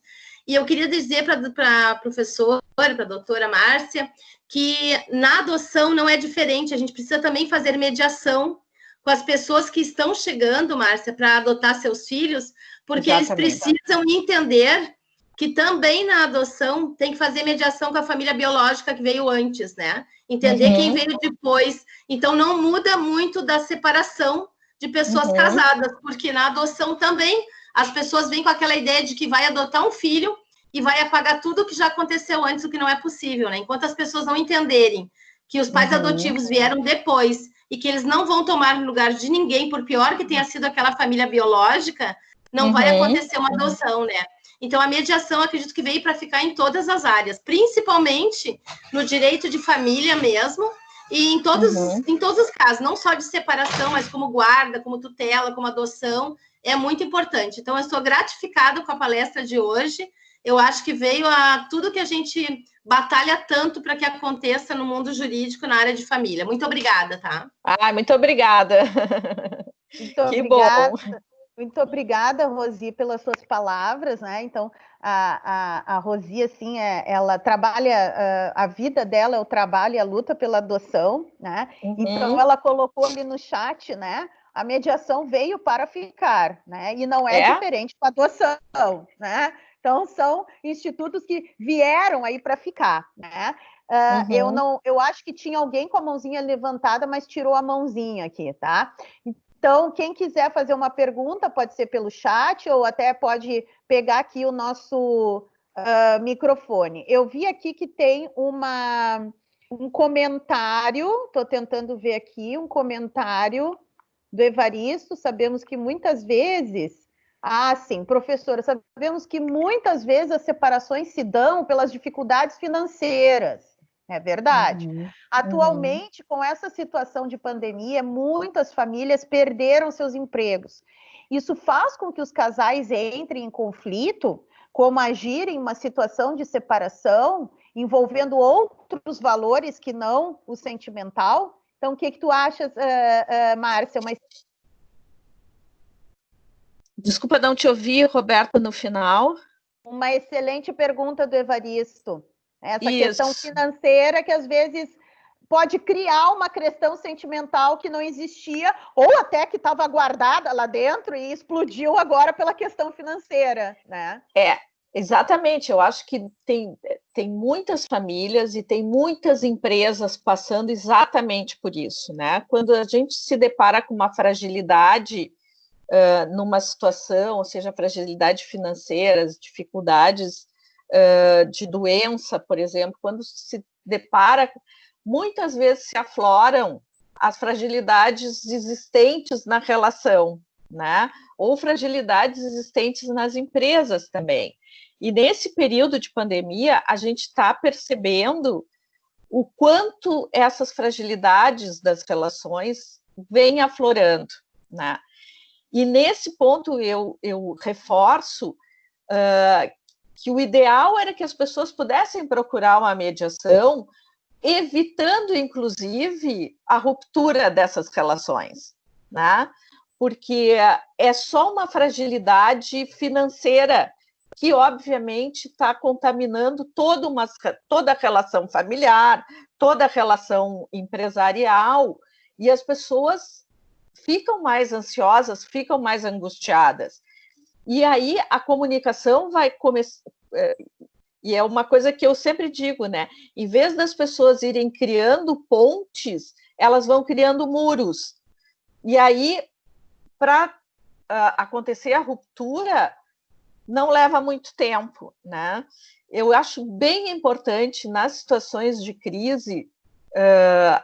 E eu queria dizer para a professora, para a doutora Márcia, que na adoção não é diferente, a gente precisa também fazer mediação com as pessoas que estão chegando, Márcia, para adotar seus filhos, porque eles precisam entender que também na adoção tem que fazer mediação com a família biológica que veio antes, né? Entender quem veio depois. Então, não muda muito da separação de pessoas casadas, porque na adoção também as pessoas vêm com aquela ideia de que vai adotar um filho e vai apagar tudo o que já aconteceu antes, o que não é possível, né? Enquanto as pessoas não entenderem que os pais adotivos vieram depois e que eles não vão tomar lugar de ninguém, por pior que tenha sido aquela família biológica, não vai acontecer uma adoção, né? Então, a mediação, acredito que veio para ficar em todas as áreas, principalmente no direito de família mesmo, e em todos os casos, não só de separação, mas como guarda, como tutela, como adoção, é muito importante. Então, eu estou gratificada com a palestra de hoje. Eu acho que veio a tudo que a gente batalha tanto para que aconteça no mundo jurídico na área de família. Muito obrigada, tá? Muito obrigada. Muito obrigada. Bom. Muito obrigada, Rosi, pelas suas palavras, né? Então, a Rosi, assim, ela trabalha, a vida dela é o trabalho e a luta pela adoção, né? Então, ela colocou ali no chat, né? A mediação veio para ficar, né? E não é diferente com a adoção, né? Então, são institutos que vieram aí para ficar, né? Eu acho que tinha alguém com a mãozinha levantada, mas tirou a mãozinha aqui, tá? Então, quem quiser fazer uma pergunta, pode ser pelo chat ou até pode pegar aqui o nosso microfone. Eu vi aqui que tem um comentário, estou tentando ver aqui, um comentário do Evaristo. Sabemos que muitas vezes... sim, professora, sabemos que muitas vezes as separações se dão pelas dificuldades financeiras. É verdade. Atualmente, com essa situação de pandemia, muitas famílias perderam seus empregos. Isso faz com que os casais entrem em conflito, como agir em uma situação de separação, envolvendo outros valores que não o sentimental. Então, o que tu achas, Márcia? Desculpa não te ouvir, Roberta, no final. Uma excelente pergunta do Evaristo. Essa questão financeira que às vezes pode criar uma questão sentimental que não existia, ou até que estava guardada lá dentro e explodiu agora pela questão financeira, né? Exatamente. Eu acho que tem muitas famílias e tem muitas empresas passando exatamente por isso, né? Quando a gente se depara com uma fragilidade numa situação, ou seja, fragilidade financeira, dificuldades de doença, por exemplo, quando se depara, muitas vezes se afloram as fragilidades existentes na relação, né? Ou fragilidades existentes nas empresas também. E nesse período de pandemia, a gente está percebendo o quanto essas fragilidades das relações vêm aflorando, né? E nesse ponto eu reforço que o ideal era que as pessoas pudessem procurar uma mediação, evitando, inclusive, a ruptura dessas relações, né? Porque é só uma fragilidade financeira que, obviamente, está contaminando toda a relação familiar, toda a relação empresarial, e as pessoas ficam mais ansiosas, ficam mais angustiadas. E aí a comunicação vai começar... E é uma coisa que eu sempre digo, né? Em vez das pessoas irem criando pontes, elas vão criando muros. E aí, para acontecer a ruptura, não leva muito tempo, né? Eu acho bem importante, nas situações de crise,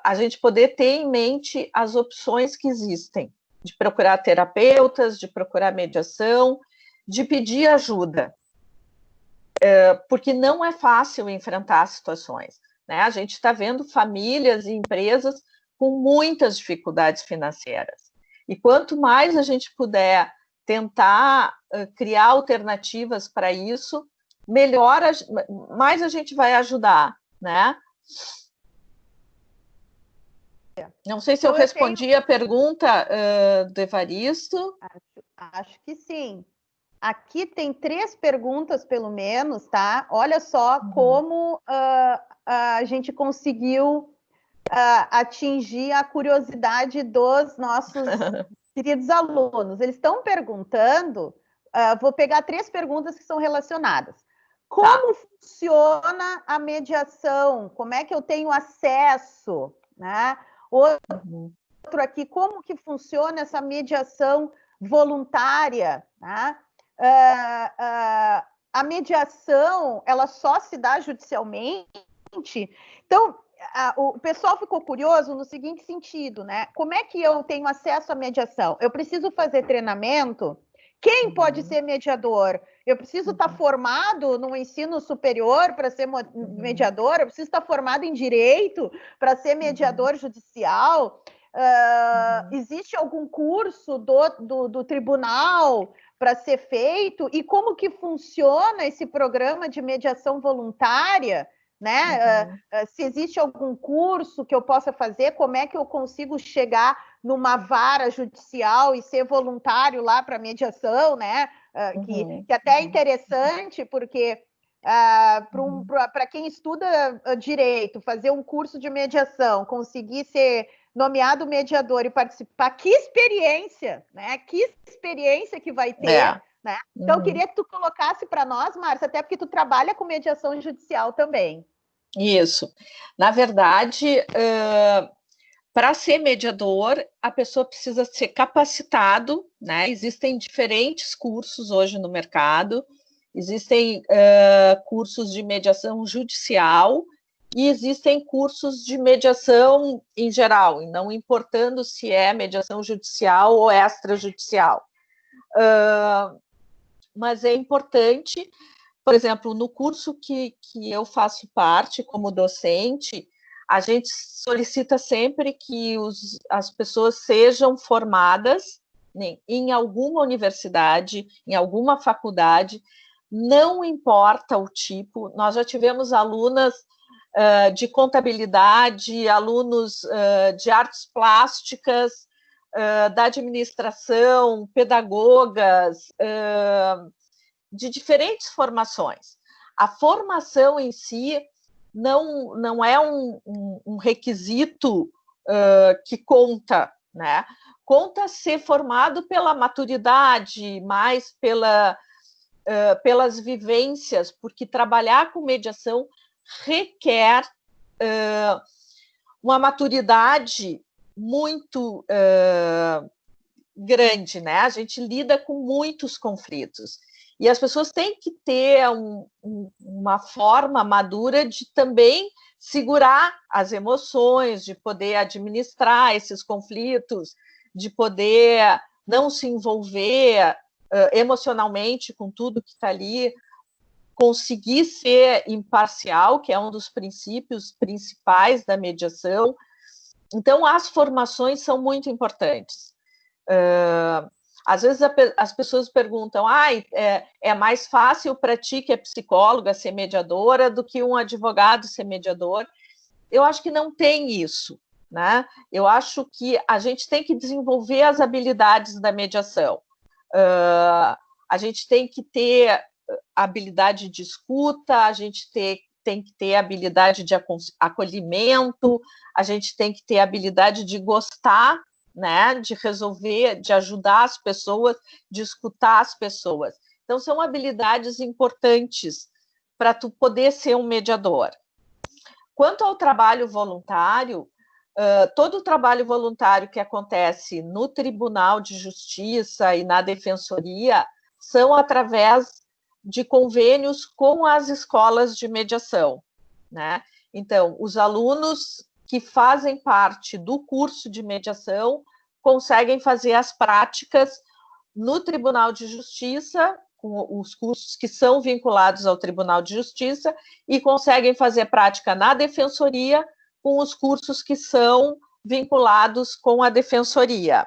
a gente poder ter em mente as opções que existem, de procurar terapeutas, de procurar mediação, de pedir ajuda, porque não é fácil enfrentar situações, né? A gente está vendo famílias e empresas com muitas dificuldades financeiras. E quanto mais a gente puder tentar criar alternativas para isso, melhor, mais a gente vai ajudar, né? Não sei se eu respondi a pergunta do Evaristo. Acho que sim. Aqui tem 3 perguntas, pelo menos, tá? Olha só como a gente conseguiu atingir a curiosidade dos nossos queridos alunos. Eles estão perguntando, vou pegar 3 perguntas que são relacionadas. Como funciona a mediação? Como é que eu tenho acesso, né? Outro aqui, como que funciona essa mediação voluntária, né? A mediação, ela só se dá judicialmente? Então, o pessoal ficou curioso no seguinte sentido, né? Como é que eu tenho acesso à mediação? Eu preciso fazer treinamento? Quem pode ser mediador? Eu preciso estar formado no ensino superior para ser mediador? Eu preciso estar formado em direito para ser mediador judicial? Existe algum curso do tribunal para ser feito? E como que funciona esse programa de mediação voluntária? Né? Se existe algum curso que eu possa fazer, como é que eu consigo chegar numa vara judicial e ser voluntário lá para mediação, né? Que até é interessante, porque para quem estuda direito, fazer um curso de mediação, conseguir ser nomeado mediador e participar, que experiência, né? Que experiência que vai ter né? Então, eu queria que tu colocasse para nós, Márcia, até porque tu trabalha com mediação judicial também. Isso. Na verdade, para ser mediador, a pessoa precisa ser capacitado, né? Existem diferentes cursos hoje no mercado, existem cursos de mediação judicial e existem cursos de mediação em geral, não importando se é mediação judicial ou extrajudicial. Mas é importante, por exemplo, no curso que eu faço parte como docente, a gente solicita sempre que as pessoas sejam formadas em alguma universidade, em alguma faculdade, não importa o tipo. Nós já tivemos alunas de contabilidade, alunos de artes plásticas, da administração, pedagogas, de diferentes formações. A formação em si não é um requisito que conta, né? Conta ser formado pela maturidade, mais pelas vivências, porque trabalhar com mediação requer uma maturidade muito grande, né? A gente lida com muitos conflitos. E as pessoas têm que ter uma forma madura de também segurar as emoções, de poder administrar esses conflitos, de poder não se envolver emocionalmente com tudo que está ali, conseguir ser imparcial, que é um dos princípios principais da mediação. Então, as formações são muito importantes. Às vezes as pessoas perguntam, é mais fácil para ti, que é psicóloga, ser mediadora, do que um advogado ser mediador. Eu acho que não tem isso, né? Eu acho que a gente tem que desenvolver as habilidades da mediação. A gente tem que ter habilidade de escuta, a gente tem que ter habilidade de acolhimento, a gente tem que ter habilidade de gostar, né, de resolver, de ajudar as pessoas, de escutar as pessoas. Então, são habilidades importantes para tu poder ser um mediador. Quanto ao trabalho voluntário, todo o trabalho voluntário que acontece no Tribunal de Justiça e na Defensoria são através de convênios com as escolas de mediação, né? Então, os alunos que fazem parte do curso de mediação conseguem fazer as práticas no Tribunal de Justiça, com os cursos que são vinculados ao Tribunal de Justiça, e conseguem fazer prática na Defensoria com os cursos que são vinculados com a Defensoria.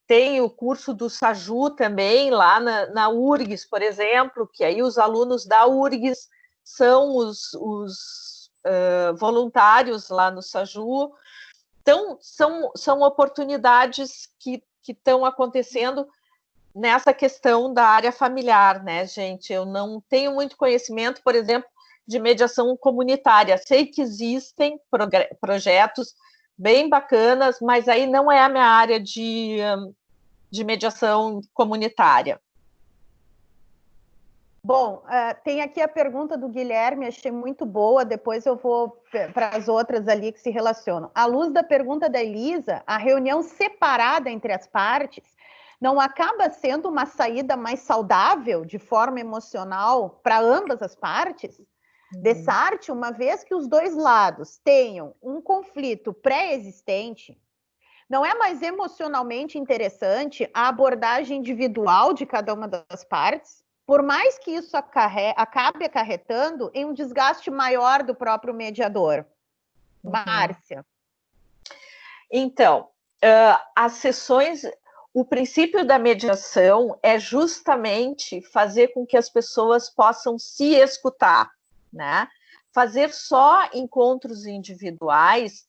Tem o curso do SAJU também, lá na URGS, por exemplo, que aí os alunos da URGS são os voluntários lá no SAJU. Então, são oportunidades que estão acontecendo nessa questão da área familiar, né, gente? Eu não tenho muito conhecimento, por exemplo, de mediação comunitária. Sei que existem projetos bem bacanas, mas aí não é a minha área de mediação comunitária. Bom, tem aqui a pergunta do Guilherme, achei muito boa, depois eu vou para as outras ali que se relacionam. À luz da pergunta da Elisa, a reunião separada entre as partes não acaba sendo uma saída mais saudável de forma emocional para ambas as partes? Dessarte, uma vez que os dois lados tenham um conflito pré-existente, não é mais emocionalmente interessante a abordagem individual de cada uma das partes? Por mais que isso acabe acarretando em um desgaste maior do próprio mediador. Márcia. Então, as sessões, o princípio da mediação é justamente fazer com que as pessoas possam se escutar, né? Fazer só encontros individuais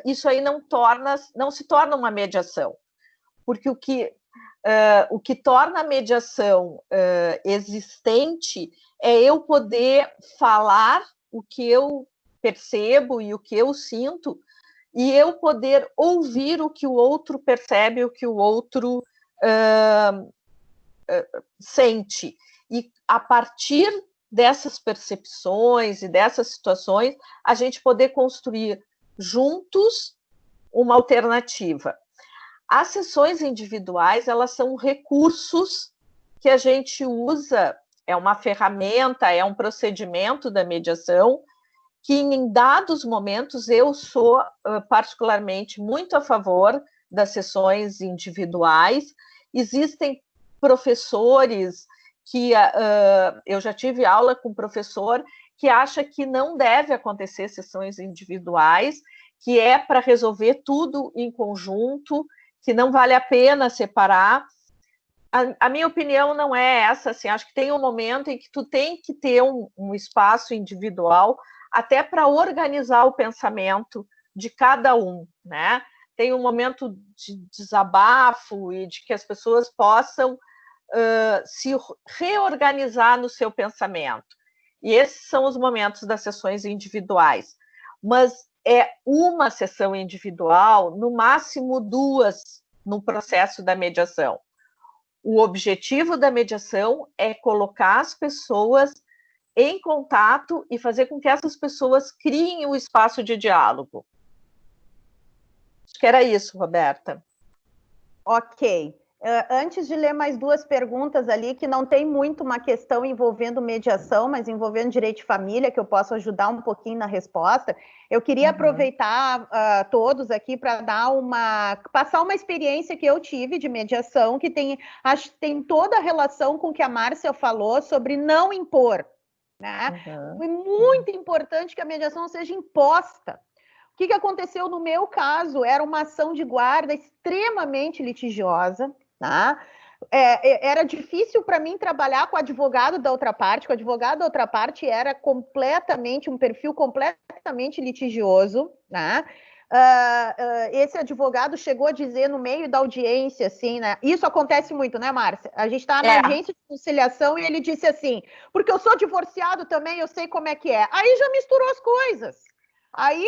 isso aí não se torna uma mediação, porque o que torna a mediação existente é eu poder falar o que eu percebo e o que eu sinto, e eu poder ouvir o que o outro percebe, o que o outro sente. E a partir dessas percepções e dessas situações, a gente poder construir juntos uma alternativa. As sessões individuais, elas são recursos que a gente usa, é uma ferramenta, é um procedimento da mediação, que em dados momentos eu sou particularmente muito a favor das sessões individuais. Existem professores que eu já tive aula com um professor que acha que não deve acontecer sessões individuais, que é para resolver tudo em conjunto, que não vale a pena separar. A minha opinião não é essa, assim, acho que tem um momento em que tu tem que ter um espaço individual até para organizar o pensamento de cada um, né? Tem um momento de desabafo e de que as pessoas possam se reorganizar no seu pensamento. E esses são os momentos das sessões individuais. Mas é uma sessão individual, no máximo 2 no processo da mediação. O objetivo da mediação é colocar as pessoas em contato e fazer com que essas pessoas criem o espaço de diálogo. Acho que era isso, Roberta. Ok. Antes de ler mais 2 perguntas ali, que não tem muito uma questão envolvendo mediação, mas envolvendo direito de família, que eu posso ajudar um pouquinho na resposta, eu queria aproveitar todos aqui para passar uma experiência que eu tive de mediação, que acho que tem toda a relação com o que a Márcia falou sobre não impor, né? Foi muito importante que a mediação não seja imposta. O que aconteceu no meu caso? Era uma ação de guarda extremamente litigiosa, tá? Era difícil para mim trabalhar com o advogado da outra parte, que o advogado da outra parte era um perfil completamente litigioso, né? Esse advogado chegou a dizer no meio da audiência, assim, né? Isso acontece muito, né, Márcia? A gente está na audiência de conciliação e ele disse assim, porque eu sou divorciado também, eu sei como é que é. Aí já misturou as coisas. Aí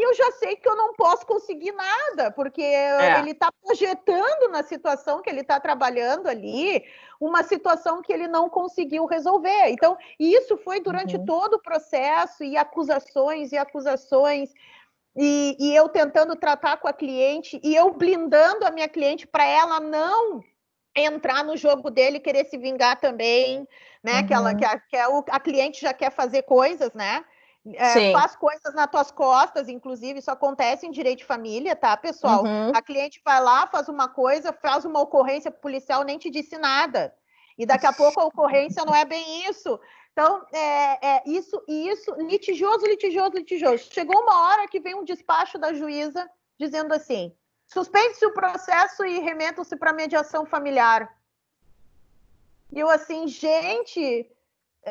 eu já sei que eu não posso conseguir nada, porque ele está projetando na situação que ele está trabalhando ali, uma situação que ele não conseguiu resolver. Então, isso foi durante todo o processo, e acusações, e eu tentando tratar com a cliente, e eu blindando a minha cliente para ela não entrar no jogo dele e querer se vingar também, né? A cliente já quer fazer coisas, né? Faz coisas nas tuas costas, inclusive, isso acontece em direito de família, tá, pessoal? A cliente vai lá, faz uma coisa, faz uma ocorrência policial, nem te disse nada. E daqui a pouco a ocorrência não é bem isso. Então, isso, litigioso. Chegou uma hora que vem um despacho da juíza dizendo assim, suspende-se o processo e remetam-se para mediação familiar. E eu assim, gente...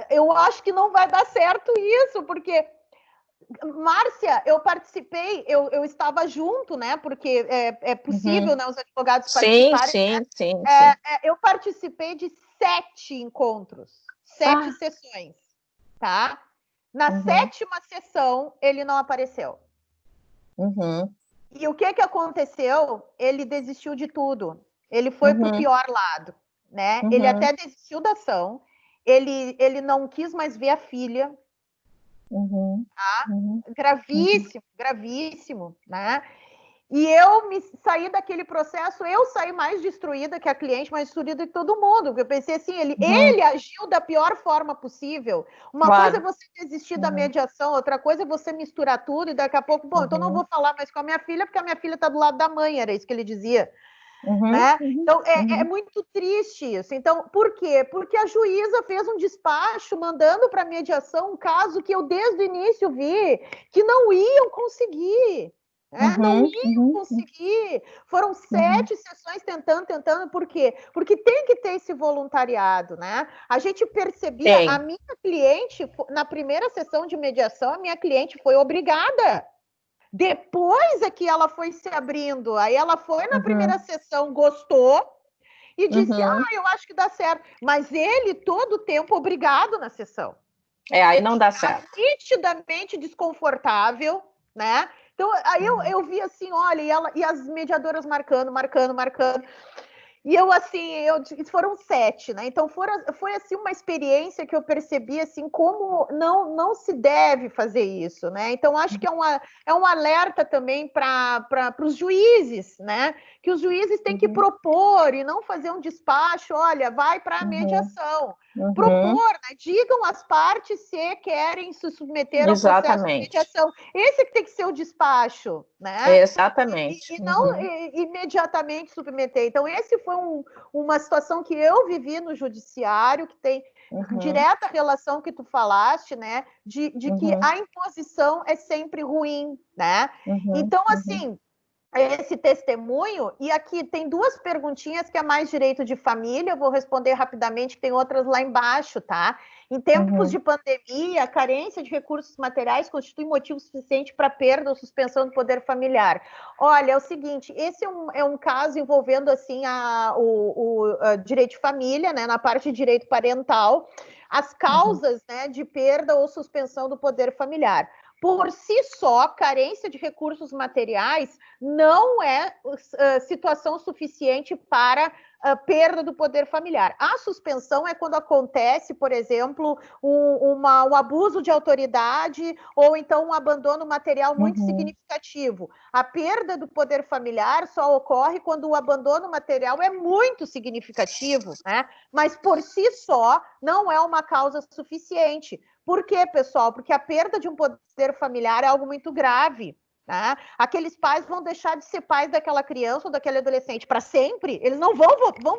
Eu acho que não vai dar certo isso, porque, Márcia, eu participei, eu estava junto, né? Porque é possível, né, os advogados participarem. Sim. Eu participei de 7 encontros, 7 sessões, tá? Na 7ª sessão, ele não apareceu. E o que aconteceu? Ele desistiu de tudo. Ele foi para o pior lado, né? Ele até desistiu da ação. Ele não quis mais ver a filha, tá? Gravíssimo, né? E eu me saí daquele processo, eu saí mais destruída que a cliente, mais destruída que todo mundo, porque eu pensei assim, ele agiu da pior forma possível. Uma coisa é você desistir da mediação, outra coisa é você misturar tudo, e daqui a pouco, então não vou falar mais com a minha filha, porque a minha filha está do lado da mãe, era isso que ele dizia. Né? Então, é muito triste isso. Então, por quê? Porque a juíza fez um despacho mandando para a mediação um caso que eu desde o início vi que não iam conseguir. Não iam conseguir. Foram 7 sessões tentando, por quê? Porque tem que ter esse voluntariado, né? A gente percebia, a minha cliente, na primeira sessão de mediação, a minha cliente foi obrigada. Depois é que ela foi se abrindo, aí ela foi na primeira sessão, gostou, e disse, eu acho que dá certo. Mas ele, todo o tempo, obrigado na sessão. Aí não dá certo. Nitidamente desconfortável, né? Então, aí eu vi assim, olha, e as mediadoras marcando. E eu, assim, foram 7, né? Então, foi, assim, uma experiência que eu percebi, assim, como não se deve fazer isso, né? Então, acho que é um alerta também para os juízes, né? Que os juízes têm que propor e não fazer um despacho, olha, vai para a mediação. Propor, né? Digam as partes se querem se submeter ao processo de mediação. Esse que tem que ser o despacho, né? Exatamente. E não imediatamente submeter. Então, esse foi uma situação que eu vivi no judiciário, que tem direta relação que tu falaste, né? De que a imposição é sempre ruim, né? Então, assim, esse testemunho, e aqui tem 2 perguntinhas que é mais direito de família, eu vou responder rapidamente, que tem outras lá embaixo, tá? Em tempos de pandemia, a carência de recursos materiais constitui motivo suficiente para perda ou suspensão do poder familiar. Olha, é o seguinte, esse é um caso envolvendo, assim, o direito de família, né, na parte de direito parental, as causas, né, de perda ou suspensão do poder familiar. Por si só, carência de recursos materiais não é situação suficiente para perda do poder familiar. A suspensão é quando acontece, por exemplo, um abuso de autoridade ou então um abandono material muito significativo. A perda do poder familiar só ocorre quando o abandono material é muito significativo, né? Mas por si só não é uma causa suficiente. Por quê, pessoal? Porque a perda de um poder familiar é algo muito grave. Né? Aqueles pais vão deixar de ser pais daquela criança ou daquele adolescente para sempre? Eles não vão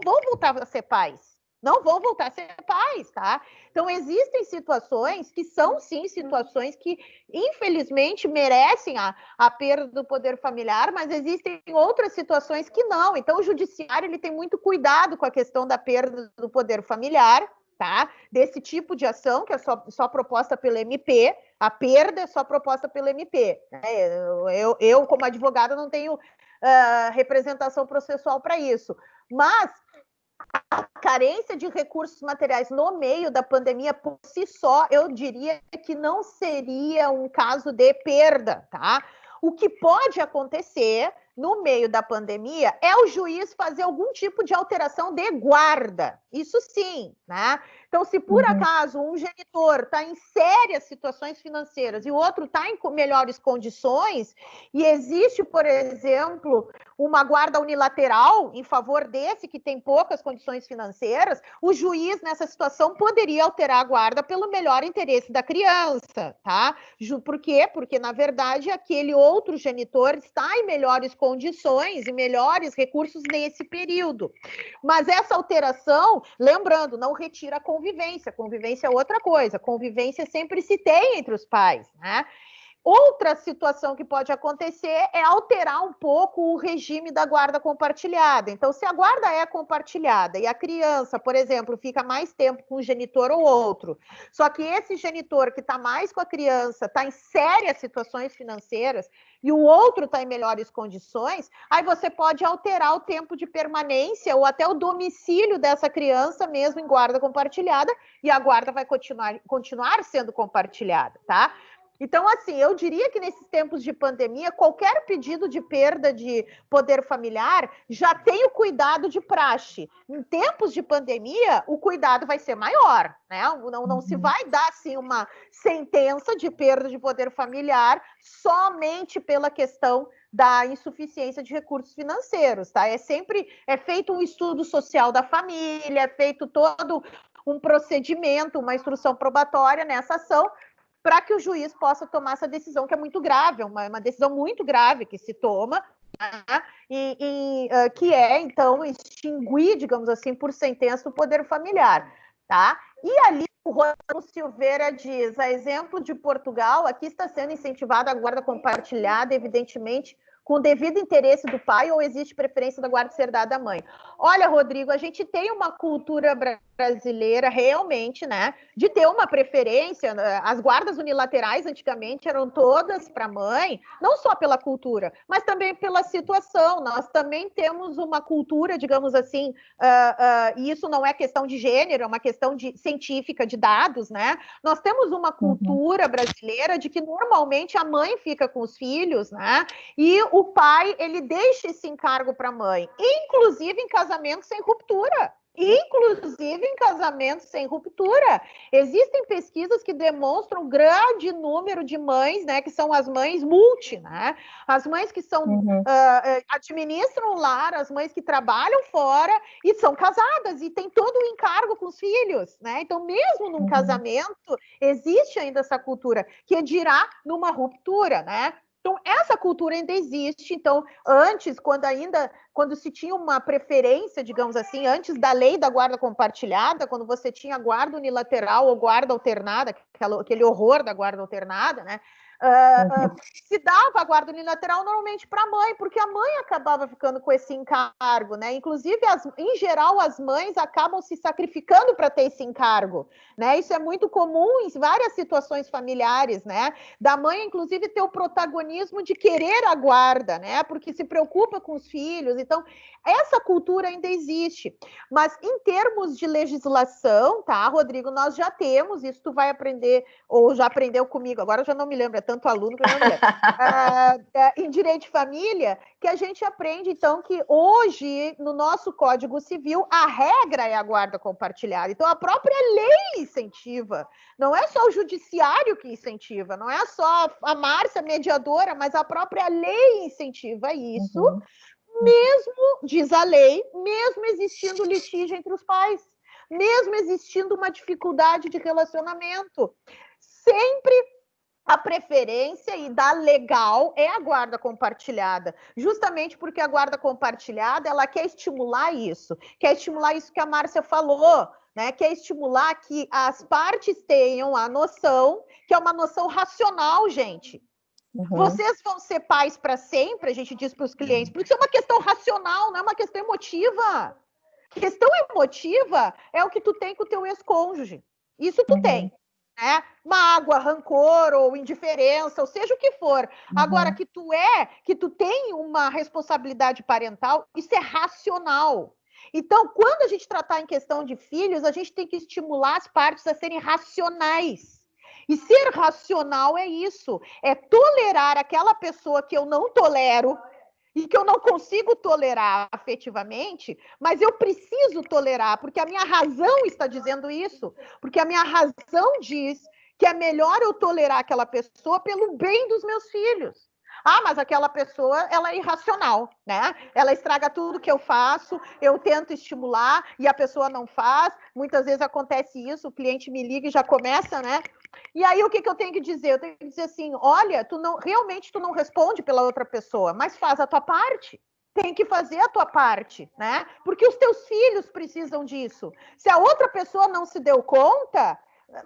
voltar a ser pais. Não vão voltar a ser pais, tá? Então, existem situações que são, sim, situações que, infelizmente, merecem a perda do poder familiar, mas existem outras situações que não. Então, o judiciário ele tem muito cuidado com a questão da perda do poder familiar, tá? Desse tipo de ação, que é só proposta pelo MP, a perda é só proposta pelo MP. Né? Eu, como advogada, não tenho representação processual para isso. Mas a carência de recursos materiais no meio da pandemia, por si só, eu diria que não seria um caso de perda, tá? O que pode acontecer no meio da pandemia é o juiz fazer algum tipo de alteração de guarda. Isso sim, né? Então, se por acaso um genitor está em sérias situações financeiras e o outro está em melhores condições, e existe, por exemplo, uma guarda unilateral em favor desse que tem poucas condições financeiras, o juiz, nessa situação, poderia alterar a guarda pelo melhor interesse da criança, tá? Por quê? Porque, na verdade, aquele outro genitor está em melhores condições e melhores recursos nesse período. Mas essa alteração, lembrando, não retira a convivência. Convivência é outra coisa. Convivência sempre se tem entre os pais, né? Outra situação que pode acontecer é alterar um pouco o regime da guarda compartilhada. Então, se a guarda é compartilhada e a criança, por exemplo, fica mais tempo com um genitor ou outro, só que esse genitor que está mais com a criança está em sérias situações financeiras e o outro está em melhores condições, aí você pode alterar o tempo de permanência ou até o domicílio dessa criança mesmo em guarda compartilhada e a guarda vai continuar sendo compartilhada, tá? Então, assim, eu diria que nesses tempos de pandemia, qualquer pedido de perda de poder familiar já tem o cuidado de praxe. Em tempos de pandemia, o cuidado vai ser maior, né? Não se vai dar, assim, uma sentença de perda de poder familiar somente pela questão da insuficiência de recursos financeiros, tá? É feito um estudo social da família, é feito todo um procedimento, uma instrução probatória nessa ação, para que o juiz possa tomar essa decisão, que é muito grave, uma decisão muito grave que se toma, né? Que é, então, extinguir, digamos assim, por sentença o poder familiar. Tá? E ali o Rodrigo Silveira diz, a exemplo de Portugal, aqui está sendo incentivada a guarda compartilhada, evidentemente, com o devido interesse do pai, ou existe preferência da guarda ser dada à mãe? Olha, Rodrigo, a gente tem uma cultura brasileira realmente, né, de ter uma preferência. As guardas unilaterais antigamente eram todas para a mãe, não só pela cultura, mas também pela situação. Nós também temos uma cultura, digamos assim, e isso não é questão de gênero, é uma questão científica, de dados, né? Nós temos uma cultura brasileira de que normalmente a mãe fica com os filhos, né? E o pai, ele deixa esse encargo para a mãe, inclusive em casamentos sem ruptura. Inclusive em casamentos sem ruptura. Existem pesquisas que demonstram grande número de mães, né, que são as mães multi, né? As mães que são administram o lar, as mães que trabalham fora e são casadas e têm todo o encargo com os filhos, né? Então, mesmo num casamento, existe ainda essa cultura, que dirá numa ruptura, né? Então, essa cultura ainda existe. Então, antes, quando se tinha uma preferência, digamos assim, antes da lei da guarda compartilhada, quando você tinha guarda unilateral ou guarda alternada, aquele horror da guarda alternada, né? Se dava a guarda unilateral normalmente para a mãe, porque a mãe acabava ficando com esse encargo, né? Inclusive, em geral, as mães acabam se sacrificando para ter esse encargo, né? Isso é muito comum em várias situações familiares, né? Da mãe, inclusive, ter o protagonismo de querer a guarda, né? Porque se preocupa com os filhos. Então, essa cultura ainda existe. Mas em termos de legislação, tá, Rodrigo, nós já temos, isso tu vai aprender, ou já aprendeu comigo, agora eu já não me lembro, é tanto aluno que eu não me lembro. Em direito de família, que a gente aprende, então, que hoje, no nosso Código Civil, a regra é a guarda compartilhada. Então, a própria lei incentiva. Não é só o judiciário que incentiva, não é só a Márcia mediadora, mas a própria lei incentiva isso, mesmo, diz a lei, mesmo existindo litígio entre os pais, mesmo existindo uma dificuldade de relacionamento. Sempre a preferência e da legal é a guarda compartilhada, justamente porque a guarda compartilhada, ela quer estimular isso que a Márcia falou, né? Quer estimular que as partes tenham a noção, que é uma noção racional, gente. Vocês vão ser pais para sempre, a gente diz para os clientes, porque isso é uma questão racional, não é uma questão emotiva. Questão emotiva é o que tu tem com o teu ex-cônjuge. Isso tu tem. Né? Mágoa, rancor ou indiferença, ou seja o que for. Agora, que tu tem uma responsabilidade parental, isso é racional. Então, quando a gente tratar em questão de filhos, a gente tem que estimular as partes a serem racionais. E ser racional é isso, é tolerar aquela pessoa que eu não tolero e que eu não consigo tolerar afetivamente, mas eu preciso tolerar, porque a minha razão está dizendo isso, porque a minha razão diz que é melhor eu tolerar aquela pessoa pelo bem dos meus filhos. Ah, mas aquela pessoa, ela é irracional, né? Ela estraga tudo que eu faço, eu tento estimular e a pessoa não faz. Muitas vezes acontece isso, o cliente me liga e já começa, né? E aí o que eu tenho que dizer? Eu tenho que dizer assim, olha, realmente tu não responde pela outra pessoa, mas faz a tua parte. Tem que fazer a tua parte, né? Porque os teus filhos precisam disso. Se a outra pessoa não se deu conta,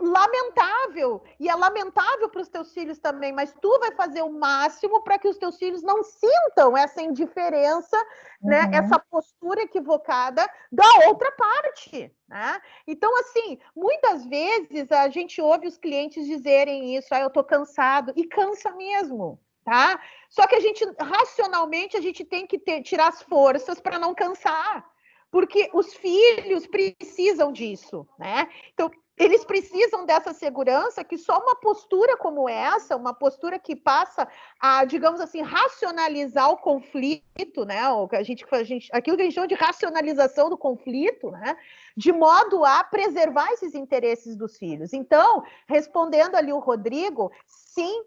lamentável, e é lamentável para os teus filhos também, mas tu vai fazer o máximo para que os teus filhos não sintam essa indiferença, né, essa postura equivocada da outra parte, né? Então, assim, muitas vezes a gente ouve os clientes dizerem isso, eu tô cansado, e cansa mesmo, tá? Só que racionalmente, a gente tem que tirar as forças para não cansar, porque os filhos precisam disso, né? Então, eles precisam dessa segurança que só uma postura como essa, uma postura que passa a, digamos assim, racionalizar o conflito, né? Aquilo que a gente chama de racionalização do conflito, né? De modo a preservar esses interesses dos filhos. Então, respondendo ali o Rodrigo, sim,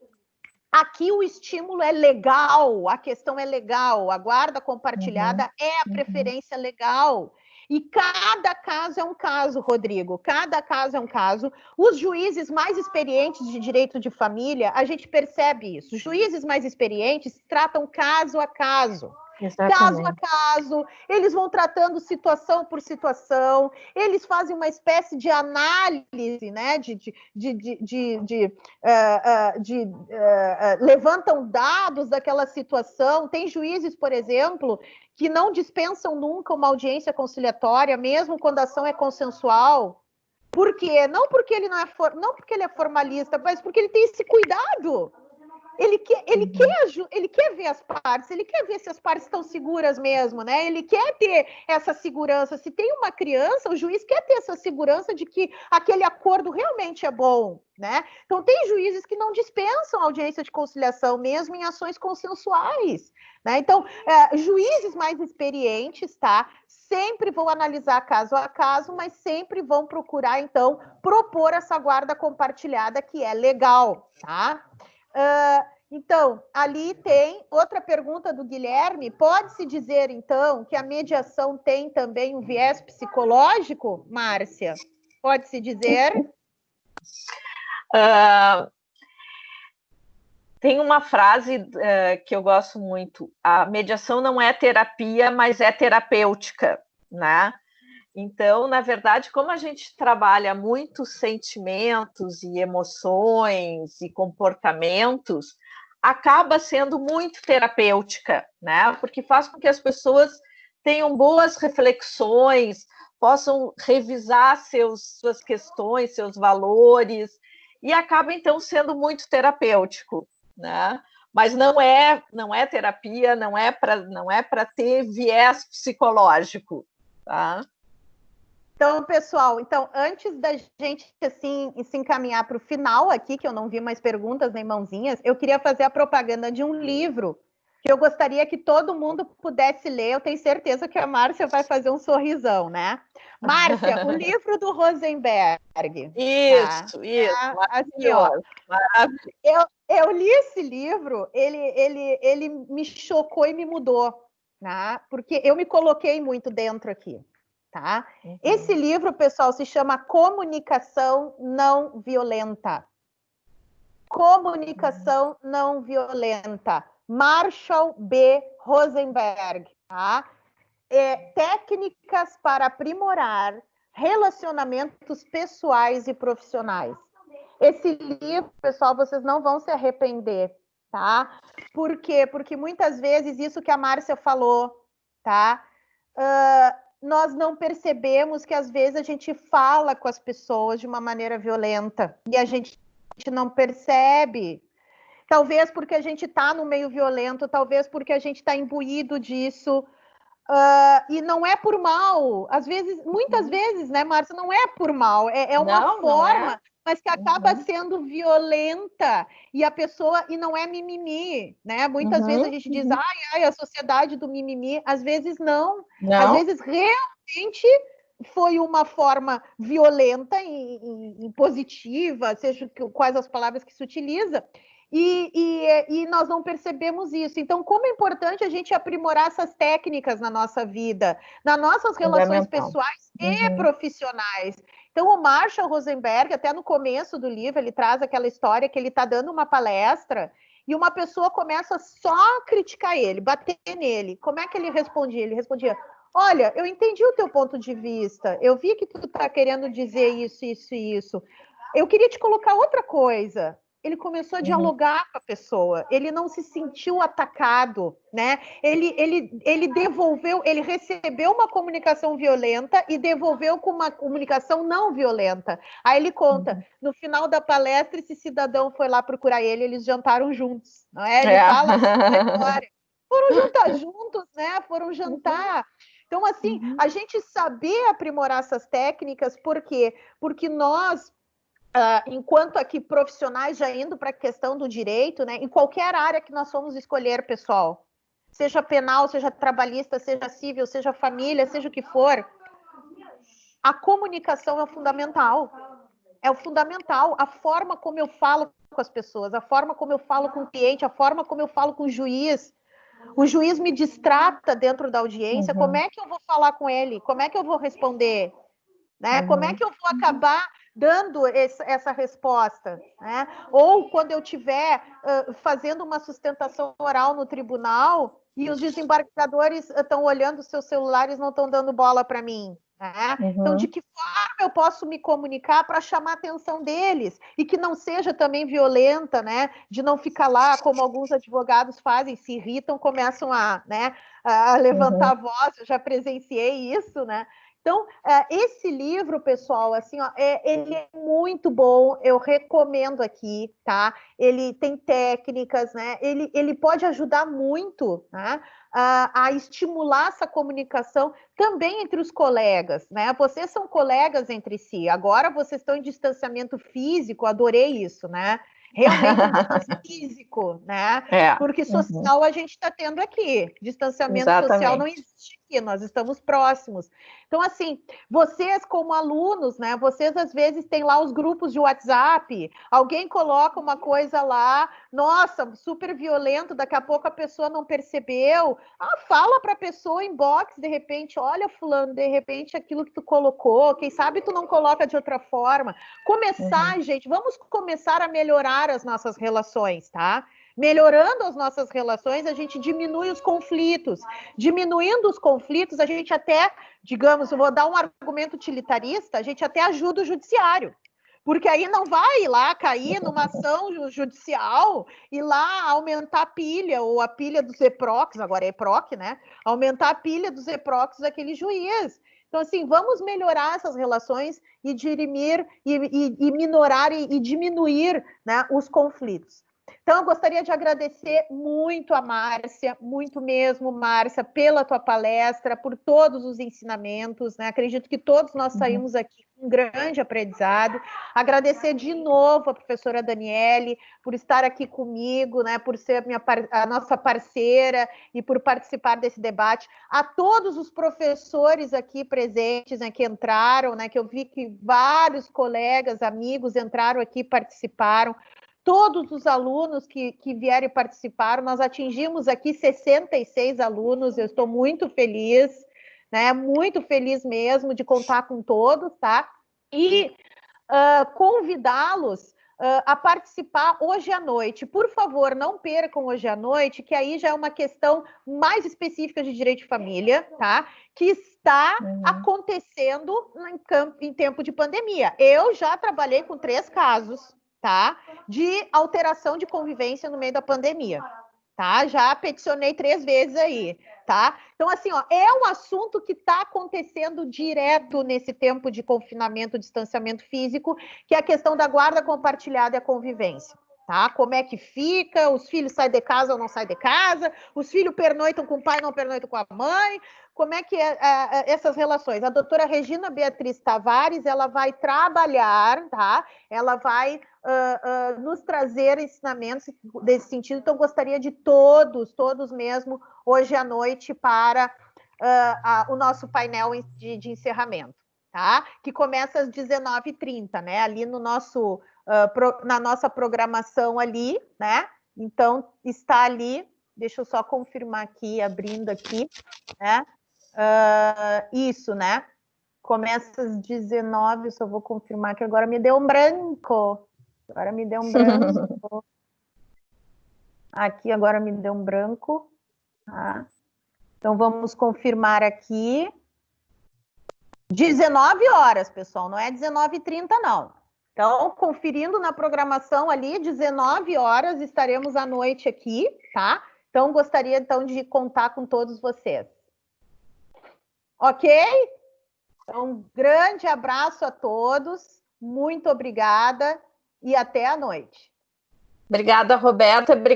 aqui o estímulo é legal, a questão é legal, a guarda compartilhada é a preferência legal. E cada caso é um caso, Rodrigo, cada caso é um caso. Os juízes mais experientes de direito de família, a gente percebe isso. Os juízes mais experientes tratam caso a caso. Exatamente. Caso a caso, eles vão tratando situação por situação, eles fazem uma espécie de análise, né, levantam dados daquela situação. Tem juízes, por exemplo, que não dispensam nunca uma audiência conciliatória, mesmo quando a ação é consensual. Por quê? Não porque ele não porque ele é formalista, mas porque ele tem esse cuidado. Ele quer ver as partes, ele quer ver se as partes estão seguras mesmo, né? Ele quer ter essa segurança. Se tem uma criança, o juiz quer ter essa segurança de que aquele acordo realmente é bom, né? Então, tem juízes que não dispensam audiência de conciliação, mesmo em ações consensuais, né? Então, juízes mais experientes, tá? Sempre vão analisar caso a caso, mas sempre vão procurar, então, propor essa guarda compartilhada que é legal, tá? Então, ali tem outra pergunta do Guilherme. Pode-se dizer, então, que a mediação tem também um viés psicológico, Márcia? Pode-se dizer? Tem uma frase que eu gosto muito. A mediação não é terapia, mas é terapêutica, né? Então, na verdade, como a gente trabalha muito sentimentos e emoções e comportamentos, acaba sendo muito terapêutica, né? Porque faz com que as pessoas tenham boas reflexões, possam revisar suas questões, seus valores, e acaba, então, sendo muito terapêutico, né? Mas não é terapia, não é para ter viés psicológico, tá? Então, pessoal, antes da gente assim, se encaminhar para o final aqui, que eu não vi mais perguntas nem mãozinhas, eu queria fazer a propaganda de um livro que eu gostaria que todo mundo pudesse ler. Eu tenho certeza que a Márcia vai fazer um sorrisão, né? Márcia, o livro do Rosenberg. Isso, maravilhoso. Eu li esse livro, ele me chocou e me mudou, né? Porque eu me coloquei muito dentro aqui. Tá? Uhum. Esse livro, pessoal, se chama Comunicação Não Violenta. Comunicação Não Violenta. Marshall B. Rosenberg. Tá? Técnicas para aprimorar relacionamentos pessoais e profissionais. Esse livro, pessoal, vocês não vão se arrepender, tá? Por quê? Porque muitas vezes isso que a Márcia falou, tá? Nós não percebemos que às vezes a gente fala com as pessoas de uma maneira violenta e a gente não percebe. Talvez porque a gente está no meio violento, talvez porque a gente está imbuído disso. E não é por mal. Às vezes, muitas vezes, né, Márcia, não é por mal. É uma forma, mas que acaba sendo violenta. E a pessoa, e não é mimimi, né? Muitas vezes a gente diz, ai, a sociedade do mimimi. Às vezes não. Às vezes realmente foi uma forma violenta e positiva, seja quais as palavras que se utiliza. E nós não percebemos isso. Então, como é importante a gente aprimorar essas técnicas na nossa vida, nas nossas relações pessoais e profissionais. Então, o Marshall Rosenberg, até no começo do livro, ele traz aquela história que ele está dando uma palestra e uma pessoa começa só a criticar ele, bater nele. Como é que ele respondia? Ele respondia, olha, eu entendi o teu ponto de vista, eu vi que tu está querendo dizer isso, isso e isso. Eu queria te colocar outra coisa. Ele começou a dialogar com a pessoa, ele não se sentiu atacado, né? Ele devolveu, ele recebeu uma comunicação violenta e devolveu com uma comunicação não violenta. Aí ele conta, no final da palestra, esse cidadão foi lá procurar ele, eles jantaram juntos, não é? Ele fala a história. Foram jantar juntos, né? Foram jantar. Então, assim, a gente saber aprimorar essas técnicas, por quê? Porque nós, enquanto aqui profissionais, já indo para a questão do direito, né, em qualquer área que nós formos escolher, pessoal, seja penal, seja trabalhista, seja civil, seja família, seja o que for, a comunicação é o fundamental. É o fundamental, a forma como eu falo com as pessoas, a forma como eu falo com o cliente, a forma como eu falo com o juiz. O juiz me distrata dentro da audiência, como é que eu vou falar com ele? Como é que eu vou responder? Né? Como é que eu vou acabar dando essa resposta, né? Ou quando eu estiver fazendo uma sustentação oral no tribunal e os desembargadores estão olhando os seus celulares e não estão dando bola para mim, né? Então, de que forma eu posso me comunicar para chamar a atenção deles e que não seja também violenta, né? De não ficar lá, como alguns advogados fazem, se irritam, começam a levantar a voz, eu já presenciei isso, né? Então, esse livro, pessoal, assim, ó, ele é muito bom, eu recomendo aqui, tá? Ele tem técnicas, né? Ele pode ajudar muito, né? A estimular essa comunicação também entre os colegas, né? Vocês são colegas entre si, agora vocês estão em distanciamento físico, adorei isso, né? Realmente um distanciamento físico, né? Porque social a gente está tendo aqui, distanciamento social não existe aqui, nós estamos próximos. Então, assim, vocês como alunos, né? Vocês às vezes têm lá os grupos de WhatsApp, alguém coloca uma coisa lá, nossa, super violento, daqui a pouco a pessoa não percebeu, fala para a pessoa inbox, de repente, olha, fulano, de repente aquilo que tu colocou, quem sabe tu não coloca de outra forma. Começar, gente, vamos começar a melhorar as nossas relações, tá? Melhorando as nossas relações, a gente diminui os conflitos. Diminuindo os conflitos, a gente até, digamos, eu vou dar um argumento utilitarista, a gente até ajuda o judiciário. Porque aí não vai lá cair numa ação judicial e lá aumentar a pilha, ou a pilha dos EPROCs, agora é EPROC, né? Aumentar a pilha dos EPROCs daquele juiz. Então, assim, vamos melhorar essas relações e dirimir, e minorar e diminuir, né, os conflitos. Então, eu gostaria de agradecer muito a Márcia, muito mesmo, Márcia, pela tua palestra, por todos os ensinamentos, né? Acredito que todos nós saímos aqui com um grande aprendizado. Agradecer de novo a professora Daniele por estar aqui comigo, né? Por ser a nossa parceira e por participar desse debate. A todos os professores aqui presentes, né, que entraram, né? Que eu vi que vários colegas, amigos entraram aqui e participaram. Todos os alunos que vieram e participaram, nós atingimos aqui 66 alunos, eu estou muito feliz, né? Muito feliz mesmo de contar com todos, tá? E convidá-los a participar hoje à noite. Por favor, não percam hoje à noite, que aí já é uma questão mais específica de direito de família, tá? Que está acontecendo em tempo de pandemia. Eu já trabalhei com 3 casos, tá? De alteração de convivência no meio da pandemia, tá? Já peticionei 3 vezes aí, tá? Então, assim, ó, é um assunto que está acontecendo direto nesse tempo de confinamento, distanciamento físico, que é a questão da guarda compartilhada e a convivência, tá? Como é que fica, os filhos saem de casa ou não saem de casa, os filhos pernoitam com o pai, não pernoitam com a mãe, como é que é essas relações? A doutora Regina Beatriz Tavares, ela vai trabalhar, tá? Ela vai nos trazer ensinamentos desse sentido, então gostaria de todos mesmo, hoje à noite, para o nosso painel de encerramento, tá? Que começa às 19h30, né? Ali no nosso, na nossa programação ali, né? Então, está ali, deixa eu só confirmar aqui, abrindo aqui, né? Isso, né? Começa às 19h, só vou confirmar que agora me deu um branco. Agora me deu um branco. Aqui agora me deu um branco. Tá? Então vamos confirmar aqui. 19h, pessoal, não é 19h30, não. Então, conferindo na programação ali, 19h estaremos à noite aqui, tá? Então, gostaria então de contar com todos vocês. Ok? Então, um grande abraço a todos, muito obrigada e até a noite. Obrigada, Roberta.